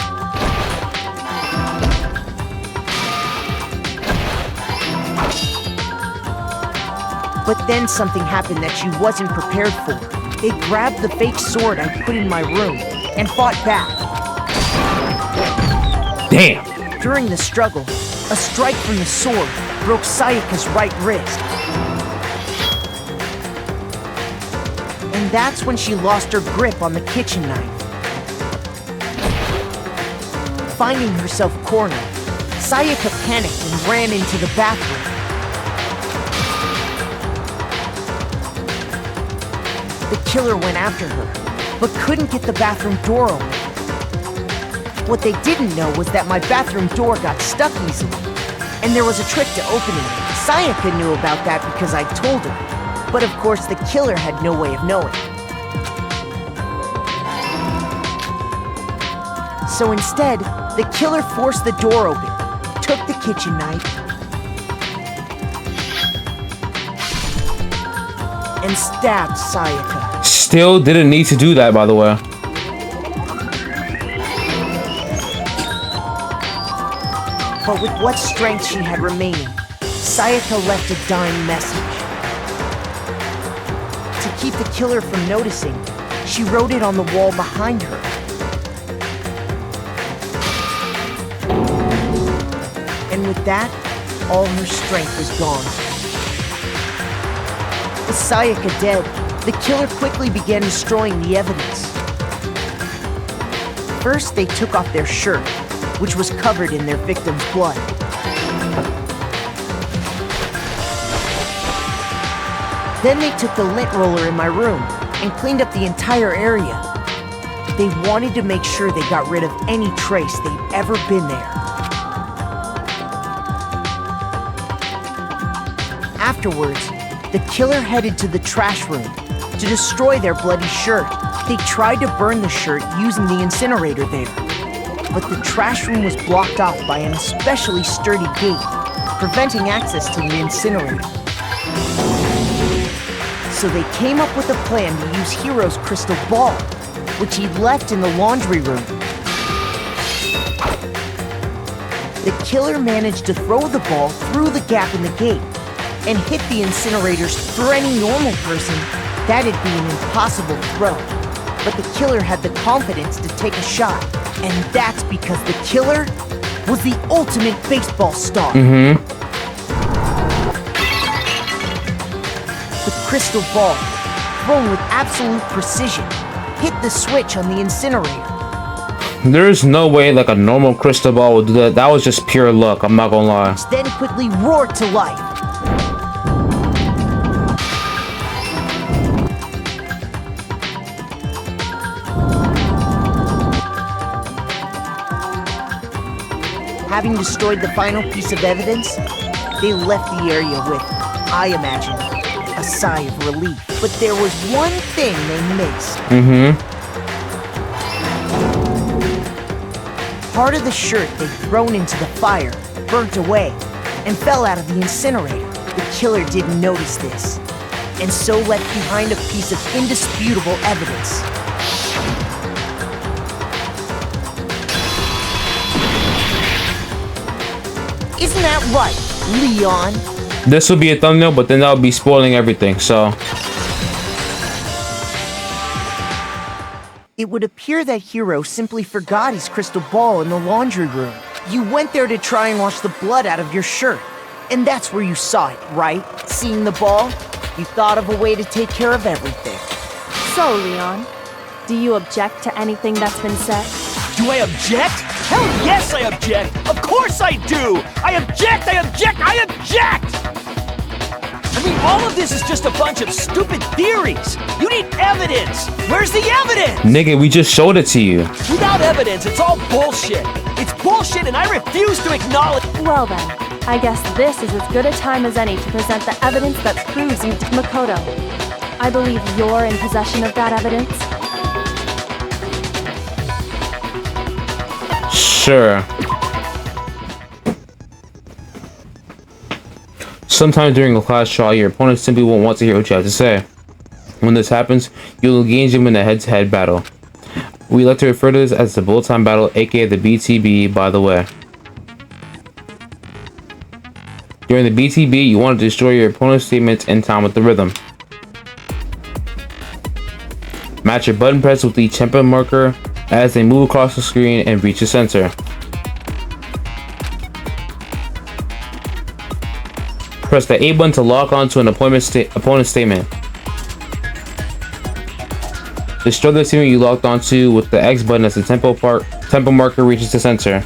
But then something happened that she wasn't prepared for. They grabbed the fake sword I put in my room and fought back. Damn. During the struggle, A strike from the sword broke Sayaka's right wrist. And that's when she lost her grip on the kitchen knife. Finding herself cornered, Sayaka panicked and ran into the bathroom. The killer went after her, but couldn't get the bathroom door open. What they didn't know was that my bathroom door got stuck easily, and there was a trick to opening it. Sayaka knew about that because I told her, but of course the killer had no way of knowing. So instead, the killer forced the door open, took the kitchen knife, and stabbed Sayaka. Still didn't need to do that, by the way. But with what strength she had remaining, Sayaka left a dying message. To keep the killer from noticing, she wrote it on the wall behind her. And with that, all her strength was gone. With Sayaka dead, the killer quickly began destroying the evidence. First, they took off their shirt, which was covered in their victim's blood. Then they took the lint roller in my room and cleaned up the entire area. They wanted to make sure they got rid of any trace they'd ever been there. Afterwards, the killer headed to the trash room to destroy their bloody shirt. They tried to burn the shirt using the incinerator there, but the trash room was blocked off by an especially sturdy gate, preventing access to the incinerator. So they came up with a plan to use Hiro's crystal ball, which he'd left in the laundry room. The killer managed to throw the ball through the gap in the gate and hit the incinerators. For any normal person, that'd be an impossible throw. But the killer had the confidence to take a shot, and that's because the killer was the ultimate baseball star. The crystal ball, thrown with absolute precision, hit the switch on the incinerator. There's no way like a normal crystal ball would do that. That was just pure luck, I'm not gonna lie. Which then quickly roared to life. Having destroyed the final piece of evidence, they left the area with, I imagine, a sigh of relief. But there was one thing they missed. Part of the shirt they'd thrown into the fire burnt away and fell out of the incinerator. The killer didn't notice this, and so left behind a piece of indisputable evidence. Isn't that right, Leon? This would be a thumbnail, but then that would be spoiling everything, so. It would appear that Hiro simply forgot his crystal ball in the laundry room. You went there to try and wash the blood out of your shirt, and that's where you saw it, right? Seeing the ball, you thought of a way to take care of everything. So, Leon, do you object to anything that's been said? Do I object? Hell yes, I object! Of course I do! I object! I object! I object! I mean, all of this is just a bunch of stupid theories! You need evidence! Where's the evidence? Nigga, we just showed it to you. Without evidence, it's all bullshit! It's bullshit and I refuse to acknowledge— Well then, I guess this is as good a time as any to present the evidence that proves you did Makoto. I believe you're in possession of that evidence. Sure. Sometimes during a class trial, your opponent simply won't want to hear what you have to say. When this happens, you'll engage them in a head-to-head battle. We like to refer to this as the bullet time battle, aka the BTB, by the way. During the BTB, you want to destroy your opponent's statements in time with the rhythm. Match your button press with each tempo marker as they move across the screen and reach the center. Press the A button to lock onto an opponent's statement. Destroy the statement you locked onto with the X button as the tempo marker reaches the center.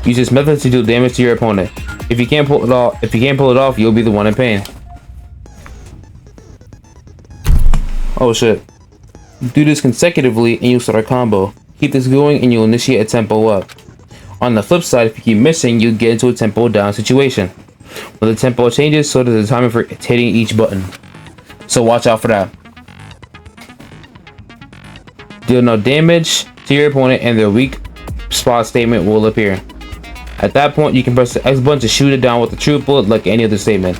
Use this method to do damage to your opponent. If you can't pull it off, you'll be the one in pain. Oh shit. Do this consecutively and you'll start a combo. Keep this going and you'll initiate a tempo up. On the flip side, if you keep missing, you get into a tempo down situation. When the tempo changes, so does the timing for hitting each button. So watch out for that. Deal no damage to your opponent and their weak spot statement will appear. At that point, you can press the X button to shoot it down with a true bullet like any other statement.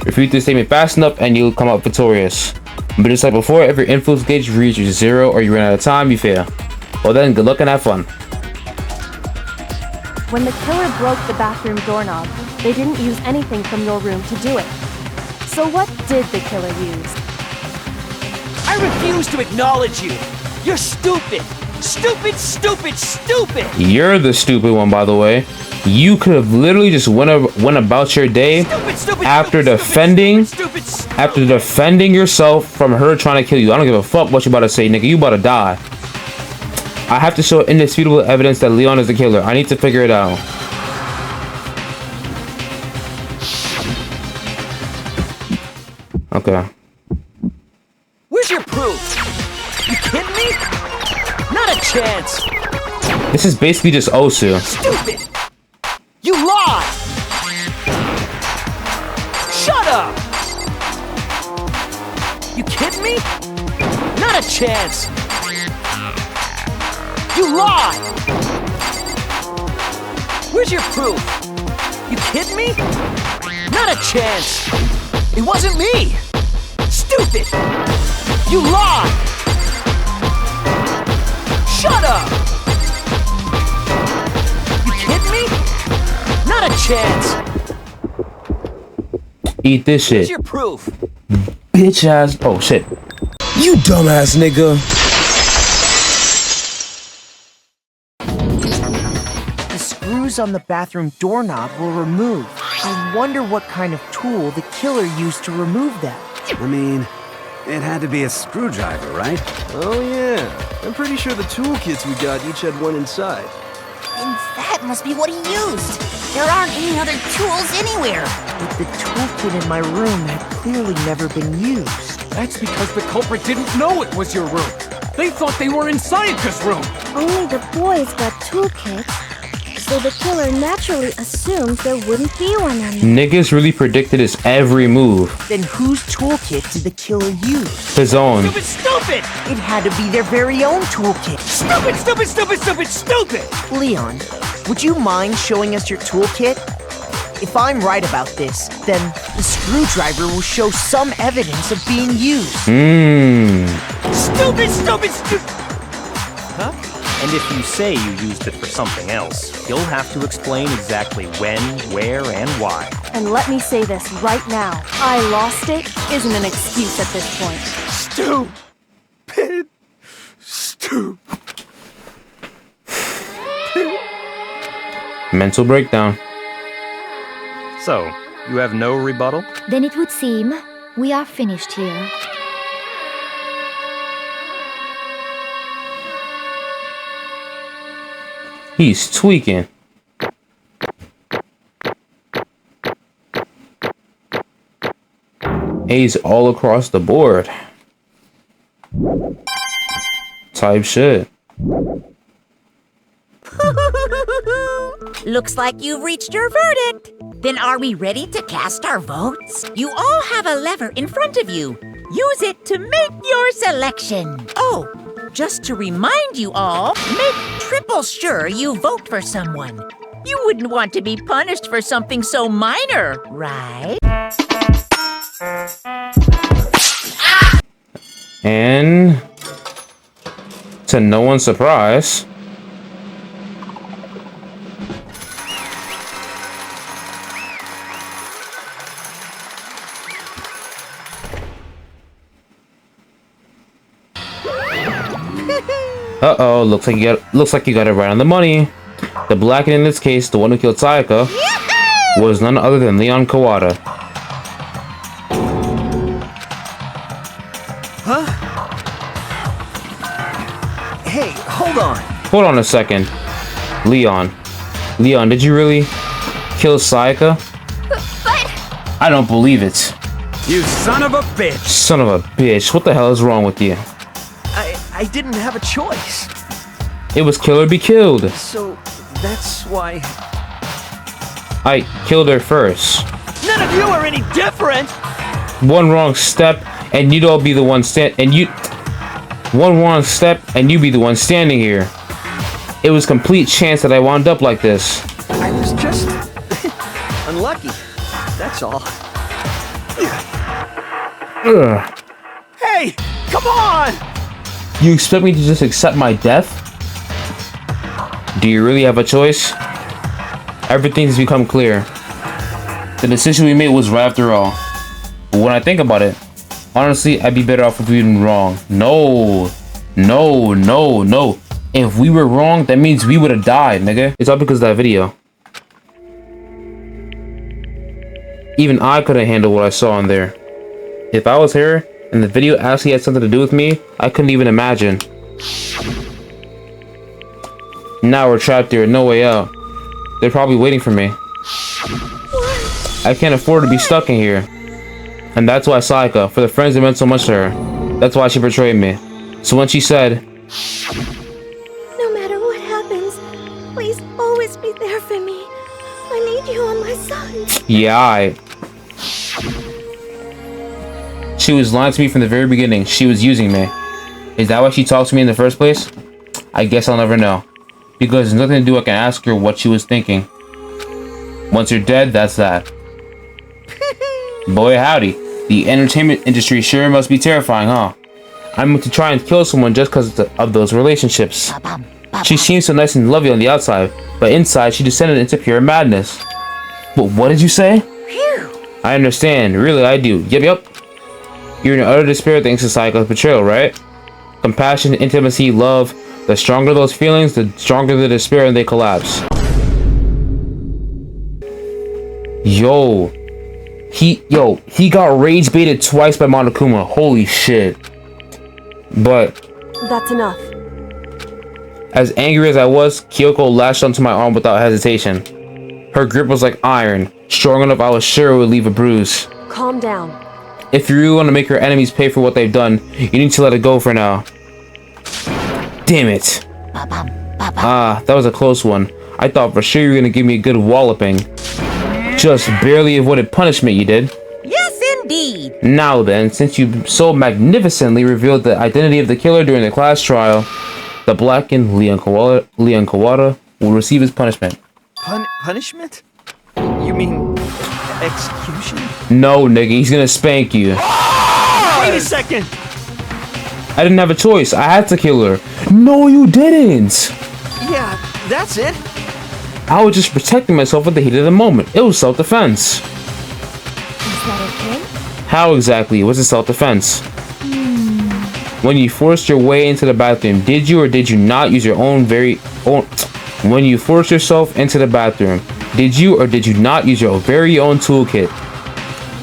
Refute the statement fast enough and you'll come out victorious. But just like before, if your influence gauge reaches 0 or you run out of time, you fail. Well then, good luck and have fun. When the killer broke the bathroom doorknob, they didn't use anything from your room to do it. So what did the killer use? I refuse to acknowledge you. You're stupid. Stupid, stupid, stupid. You're the stupid one, by the way. You could have literally just went about your day after defending yourself from her trying to kill you. I don't give a fuck what you about to say, nigga. You about to die. I have to show indisputable evidence that Leon is the killer. I need to figure it out. Okay. Where's your proof? You kidding me? Not a chance. This is basically just Osu. Stupid. You lied. Shut up. You kidding me? Not a chance. You lied. Where's your proof? You kidding me? Not a chance. It wasn't me. Stupid. You lied. Shut up. You kidding me? Not a chance. Eat this shit. Where's your proof? Bitch ass. Oh shit. You dumbass nigga. The screws on the bathroom doorknob were removed. I wonder what kind of tool the killer used to remove them. I mean, it had to be a screwdriver, right? Oh yeah. I'm pretty sure the toolkits we got each had one inside. And that must be what he used. There aren't any other tools anywhere. But the toolkit in my room had clearly never been used. That's because the culprit didn't know it was your room. They thought they were in Sayaka's room. Only the boys got toolkits, so the killer naturally assumed there wouldn't be one in there. Niggas really predicted his every move. Then whose toolkit did the killer use? His own. Stupid, stupid! It had to be their very own toolkit. Stupid, stupid, stupid, stupid, stupid! Leon, would you mind showing us your toolkit? If I'm right about this, then the screwdriver will show some evidence of being used. Stupid, stupid, stupid! Huh? And if you say you used it for something else, you'll have to explain exactly when, where, and why. And let me say this right now. I lost it isn't an excuse at this point. Stupid. Stupid. Mental breakdown. So, you have no rebuttal? Then it would seem we are finished here. He's tweaking. A's all across the board. Type shit. Looks like you've reached your verdict. Then are we ready to cast our votes? You all have a lever in front of you. Use it to make your selection. Oh, just to remind you all, make triple sure you vote for someone. You wouldn't want to be punished for something so minor, right? And to no one's surprise, uh-oh, looks like you got it right on the money. The black in this case, the one who killed Sayaka, was none other than Leon Kawada. Huh? Hey, hold on. Hold on a second. Leon, did you really kill Sayaka? But... I don't believe it. You son of a bitch! Son of a bitch. What the hell is wrong with you? I didn't have a choice. It was kill or be killed. So, that's why... I killed her first. None of you are any different! One wrong step, and you'd all be the one One wrong step, and you'd be the one standing here. It was complete chance that I wound up like this. I was just... unlucky. That's all. Ugh. Hey, come on! You expect me to just accept my death? Do you really have a choice? Everything's become clear. The decision we made was right after all. But when I think about it, honestly, I'd be better off if we'd been wrong. No. If we were wrong, that means we would have died, nigga. It's all because of that video. Even I couldn't handle what I saw in there. If I was her, and the video actually had something to do with me, I couldn't even imagine. Now we're trapped here, no way out. They're probably waiting for me. I can't afford to be stuck in here. And that's why Sayaka, for the friends that meant so much to her, that's why she betrayed me. So when she said, No matter what happens, please always be there for me. I need you on my side. yeah, she was lying to me from the very beginning. She was using me. Is that why she talked to me in the first place? I guess I'll never know. Because there's nothing to do I can ask her what she was thinking. Once you're dead, that's that. Boy howdy. The entertainment industry sure must be terrifying, huh? I'm going to try and kill someone just because of those relationships. She seems so nice and lovely on the outside, but inside she descended into pure madness. But what did you say? I understand. Really, I do. Yep. You're in utter despair thanks to Sayaka's betrayal, right? Compassion, intimacy, love. The stronger those feelings, the stronger the despair and they collapse. Yo, he got rage baited twice by Monokuma. Holy shit. But that's enough. As angry as I was, Kyoko lashed onto my arm without hesitation. Her grip was like iron, strong enough I was sure it would leave a bruise. Calm down. If you really want to make your enemies pay for what they've done, you need to let it go for now. Damn it. Ah, that was a close one. I thought for sure you were gonna give me a good walloping. Just barely avoided punishment, you did. Yes, indeed. Now then, since you so magnificently revealed the identity of the killer during the class trial, the blackened Leon Kawada will receive his punishment. Punishment? You mean execution? No, nigga, he's gonna spank you. Wait a second! I didn't have a choice. I had to kill her. No, you didn't. Yeah, that's it. I was just protecting myself at the heat of the moment. It was self-defense. Is that okay? How exactly was it self-defense? When you forced your way into the bathroom, did you or did you not use your own When you forced yourself into the bathroom, did you or did you not use your very own toolkit?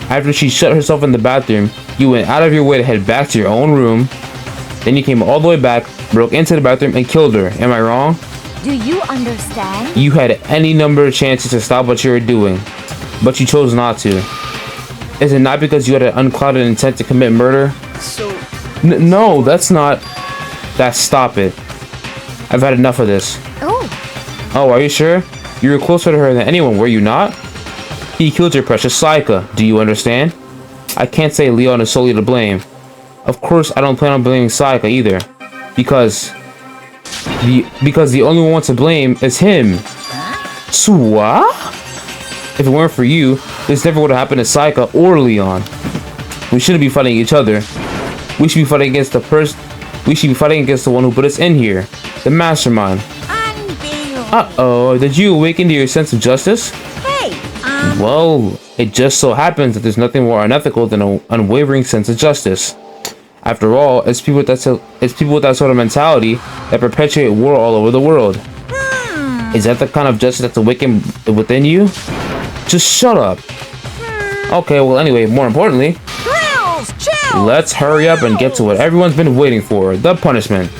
After she shut herself in the bathroom, you went out of your way to head back to your own room. Then you came all the way back, broke into the bathroom, and killed her. Am I wrong? Do you understand? You had any number of chances to stop what you were doing, but you chose not to. Is it not because you had an unclouded intent to commit murder? So... No, that's not... Stop it. I've had enough of this. Oh, are you sure? You were closer to her than anyone, were you not? He killed your precious Sayaka. Do you understand? I can't say Leon is solely to blame. Of course, I don't plan on blaming Sayaka either. Because the only one to blame is him. So what? If it weren't for you, this never would have happened to Sayaka or Leon. We shouldn't be fighting each other. We should be fighting against the one who put us in here. The mastermind. Uh-oh, did you awaken to your sense of justice? Hey, Well, it just so happens that there's nothing more unethical than an unwavering sense of justice. After all, it's people with that sort of mentality that perpetuate war all over the world. Is that the kind of justice that's awakened within you? Just shut up. Okay, well, anyway, more importantly, Grills, chill! let's hurry up and get to what everyone's been waiting for, the punishment.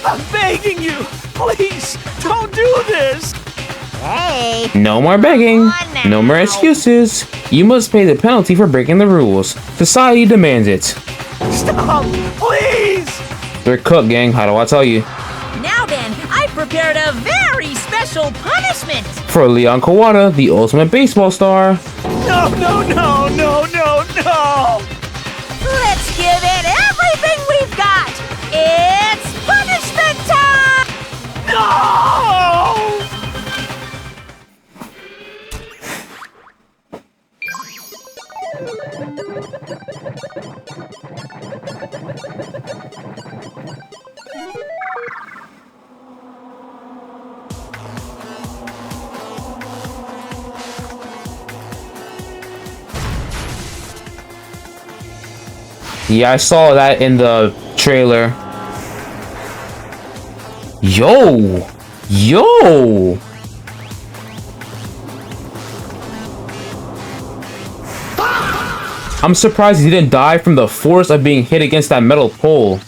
I'm begging you! Please, don't do this! Hey! No more begging. No more excuses. You must pay the penalty for breaking the rules. Society demands it. Stop! Please! They're cooked, gang. How do I tell you? Now then, I prepared a very special punishment! For Leon Kawada, the ultimate baseball star. No, no, no, no, no, no! Let's give it everything we've got! It's punishment time! No! Yeah, I saw that in the trailer. Yo! Yo! I'm surprised he didn't die from the force of being hit against that metal pole.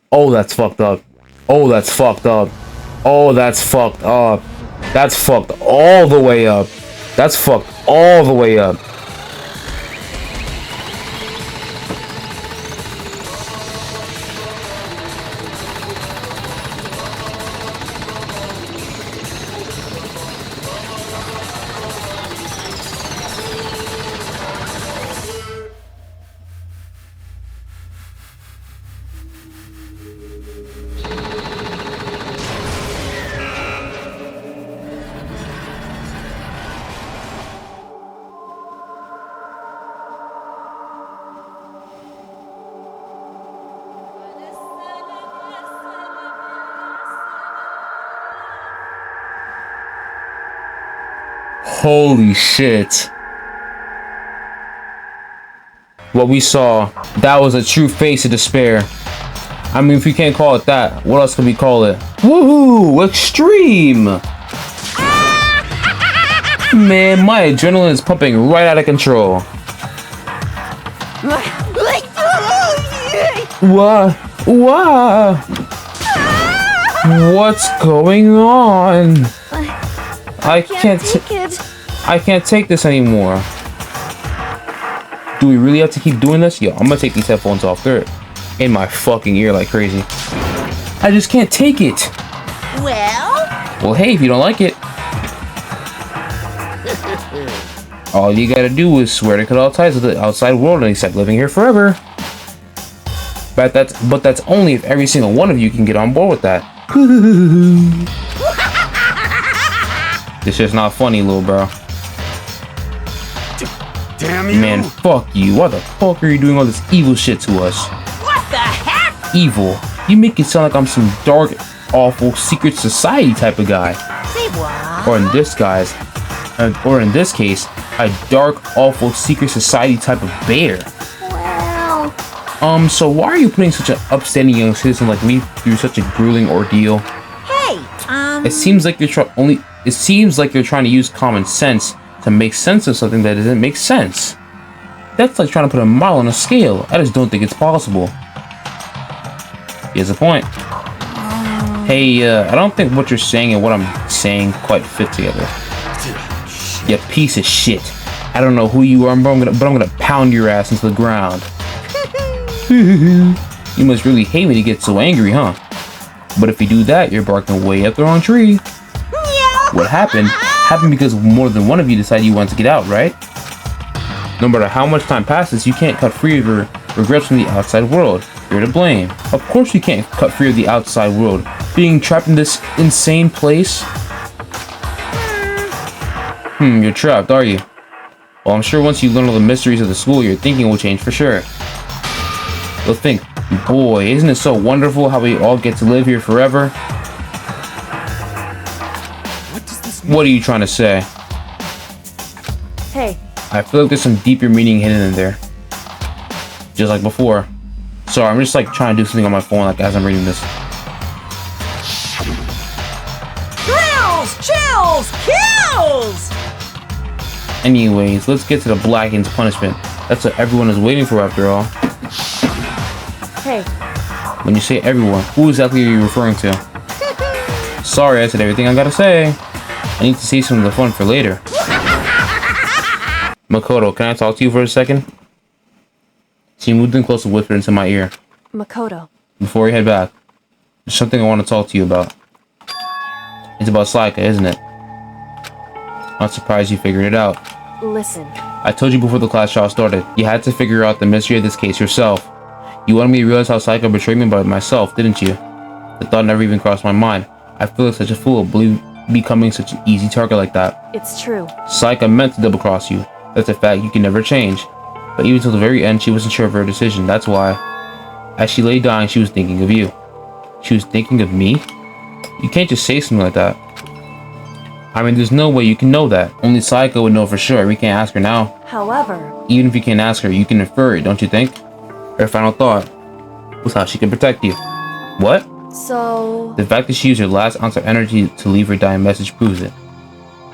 Oh, that's fucked up. Oh, that's fucked up. Oh, that's fucked up. That's fucked all the way up. That's fucked all the way up. Holy shit. What we saw, that was a true face of despair. I mean, if we can't call it that, what else can we call it? Woohoo! Extreme! Man, my adrenaline is pumping right out of control. What? What's going on? I can't take this anymore. Do we really have to keep doing this? Yo, I'm gonna take these headphones off. They're in my fucking ear like crazy. I just can't take it. Well, hey, if you don't like it, all you gotta do is swear to cut all ties with the outside world and accept living here forever. But that's only if every single one of you can get on board with that. This is not funny, little bro. Damn you! Man, fuck you. Why the fuck are you doing all this evil shit to us? What the heck? Evil? You make it sound like I'm some dark, awful, secret society type of guy. Say what? Or in this case, a dark, awful, secret society type of bear. Well... So why are you putting such an upstanding young citizen like me through such a grueling ordeal? Hey, It seems like you're trying to use common sense to make sense of something that doesn't make sense. That's like trying to put a mile on a scale. I just don't think it's possible. Here's the point. Hey, I don't think what you're saying and what I'm saying quite fit together. You piece of shit. I don't know who you are, but I'm gonna pound your ass into the ground. You must really hate me to get so angry, huh? But if you do that, you're barking way up the wrong tree. What happened because more than one of you decided you wanted to get out, right? No matter how much time passes, you can't cut free of your regrets from the outside world. You're to blame. Of course you can't cut free of the outside world. Being trapped in this insane place? You're trapped, are you? Well, I'm sure once you learn all the mysteries of the school, your thinking will change for sure. You'll think, boy, isn't it so wonderful how we all get to live here forever? What are you trying to say? Hey. I feel like there's some deeper meaning hidden in there. Just like before. Sorry, I'm just like trying to do something on my phone like as I'm reading this. Kills! Anyways, let's get to the Blackened's punishment. That's what everyone is waiting for after all. Hey. When you say everyone, who exactly are you referring to? Sorry, I said everything I gotta say. I need to save some of the fun for later. Makoto, can I talk to you for a second? She moved in close and whispered into my ear. Makoto. Before we head back, there's something I want to talk to you about. It's about Saika, isn't it? I'm surprised you figured it out. Listen. I told you before the class trial started, you had to figure out the mystery of this case yourself. You wanted me to realize how Saika betrayed me by myself, didn't you? The thought never even crossed my mind. I feel like such a fool becoming such an easy target like that. It's true. Saika meant to double cross you. That's a fact you can never change. But even till the very end, she wasn't sure of her decision. That's why, as she lay dying, she was thinking of you. She was thinking of me? You can't just say something like that. I mean, there's no way you can know that. Only Saika would know for sure. We can't ask her now. However, even if you can't ask her, you can infer it, don't you think? Her final thought was how she could protect you. What? So... The fact that she used her last ounce of energy to leave her dying message proves it.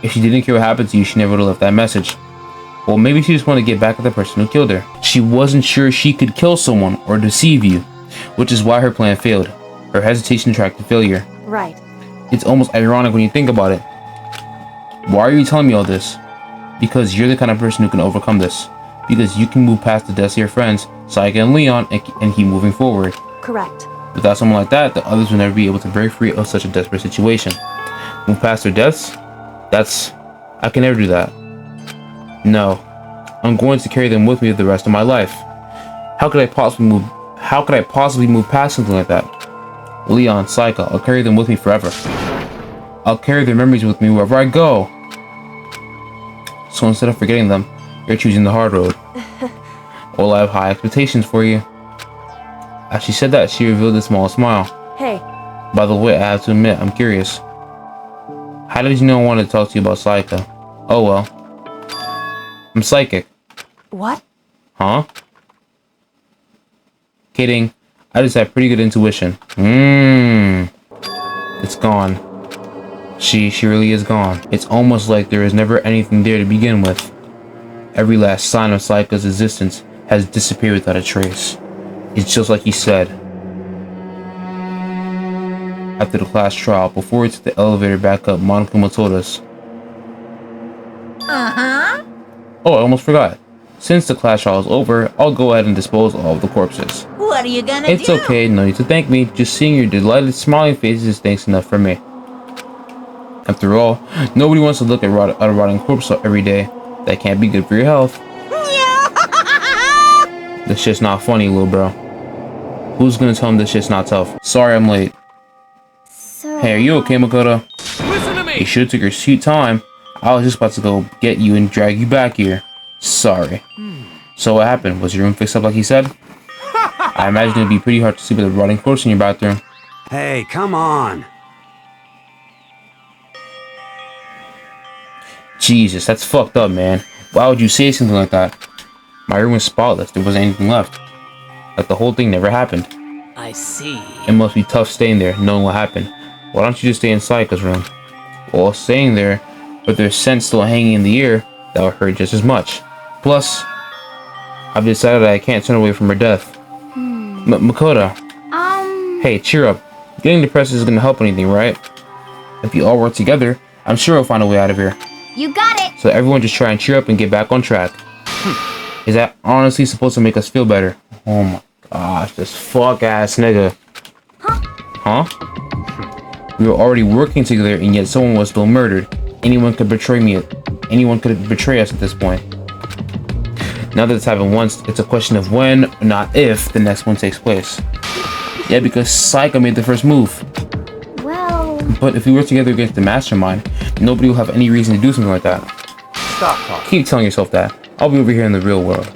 If she didn't care what happened to you, she never would have left that message. Well, maybe she just wanted to get back at the person who killed her. She wasn't sure she could kill someone or deceive you, which is why her plan failed. Her hesitation attracted failure. Right. It's almost ironic when you think about it. Why are you telling me all this? Because you're the kind of person who can overcome this. Because you can move past the deaths of your friends, Saika and Leon, and keep moving forward. Correct. Without someone like that, the others will never be able to break free of such a desperate situation. Move past their deaths? I can never do that. No. I'm going to carry them with me the rest of my life. How could I possibly move past something like that? Leon, Saika, I'll carry them with me forever. I'll carry their memories with me wherever I go. So instead of forgetting them, you're choosing the hard road. Well, I have high expectations for you. As she said that, she revealed a small smile. Hey. By the way, I have to admit, I'm curious. How did you know I wanted to talk to you about Saika? Oh well. I'm psychic. What? Huh? Kidding. I just have pretty good intuition. It's gone. She really is gone. It's almost like there is never anything there to begin with. Every last sign of Saika's existence has disappeared without a trace. It's just like he said. After the class trial, before we took the elevator back up Monokuma told us. Uh-huh. Oh, I almost forgot. Since the class trial is over, I'll go ahead and dispose of all of the corpses. What are you gonna It's do? okay, no need to thank me. Just seeing your delighted smiling faces is thanks enough for me. After all, nobody wants to look at a rotting corpse every day. That can't be good for your health. This shit's not funny, little bro. Who's gonna tell him this shit's not tough? Sorry I'm late. So... Hey, are you okay, Makoto? Listen to me! You should've took your sweet time. I was just about to go get you and drag you back here. Sorry. So what happened? Was your room fixed up like he said? I imagine it'd be pretty hard to sleep with a rotting corpse in your bathroom. Hey, come on. Jesus, that's fucked up, man. Why would you say something like that? My room was spotless. There wasn't anything left. Like the whole thing never happened. I see. It must be tough staying there, knowing what happened. Why don't you just stay in Saika's room? Well, staying there, but there's scent still hanging in the air, that would hurt just as much. Plus, I've decided I can't turn away from her death. Makoto. Hey, cheer up. Getting depressed isn't gonna help anything, right? If you all work together, I'm sure we'll find a way out of here. You got it! So everyone just try and cheer up and get back on track. Is that honestly supposed to make us feel better? Oh my gosh, this fuck ass nigga. Huh? We were already working together and yet someone was still murdered. Anyone could betray me. Anyone could betray us at this point. Now that it's happened once, it's a question of when, not if, the next one takes place. Yeah, because Saika made the first move. Well... But if we work together against the mastermind, nobody will have any reason to do something like that. Stop talking. Keep telling yourself that. I'll be over here in the real world.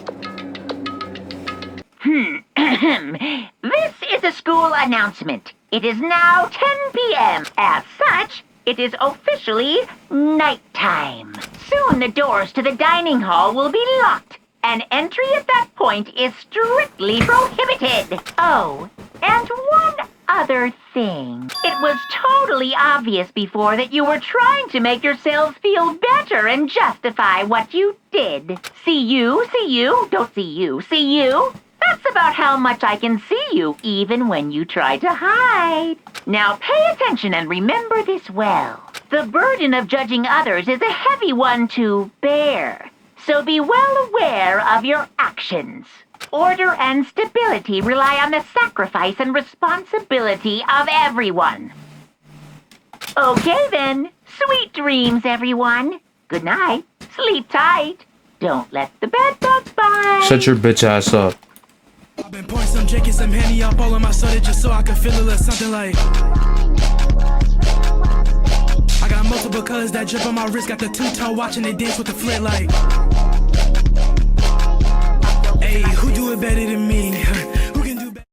This is a school announcement. It is now 10 p.m. As such, it is officially nighttime. Soon the doors to the dining hall will be locked, and entry at that point is strictly prohibited. Oh, and one other thing. It was totally obvious before that you were trying to make yourselves feel better and justify what you did. See you, don't see you, see you? That's about how much I can see you, even when you try to hide. Now pay attention and remember this well. The burden of judging others is a heavy one to bear, so be well aware of your actions. Order and stability rely on the sacrifice and responsibility of everyone. Okay then, sweet dreams, everyone. Good night. Sleep tight. Don't let the bed bugs bite. Shut your bitch ass up. I've been pouring some drink and some Henny up all on my soda just so I can feel a little something like. I got multiple colors that drip on my wrist, got the two-tone watching they dance with the flit like. Hey, who do it better than me?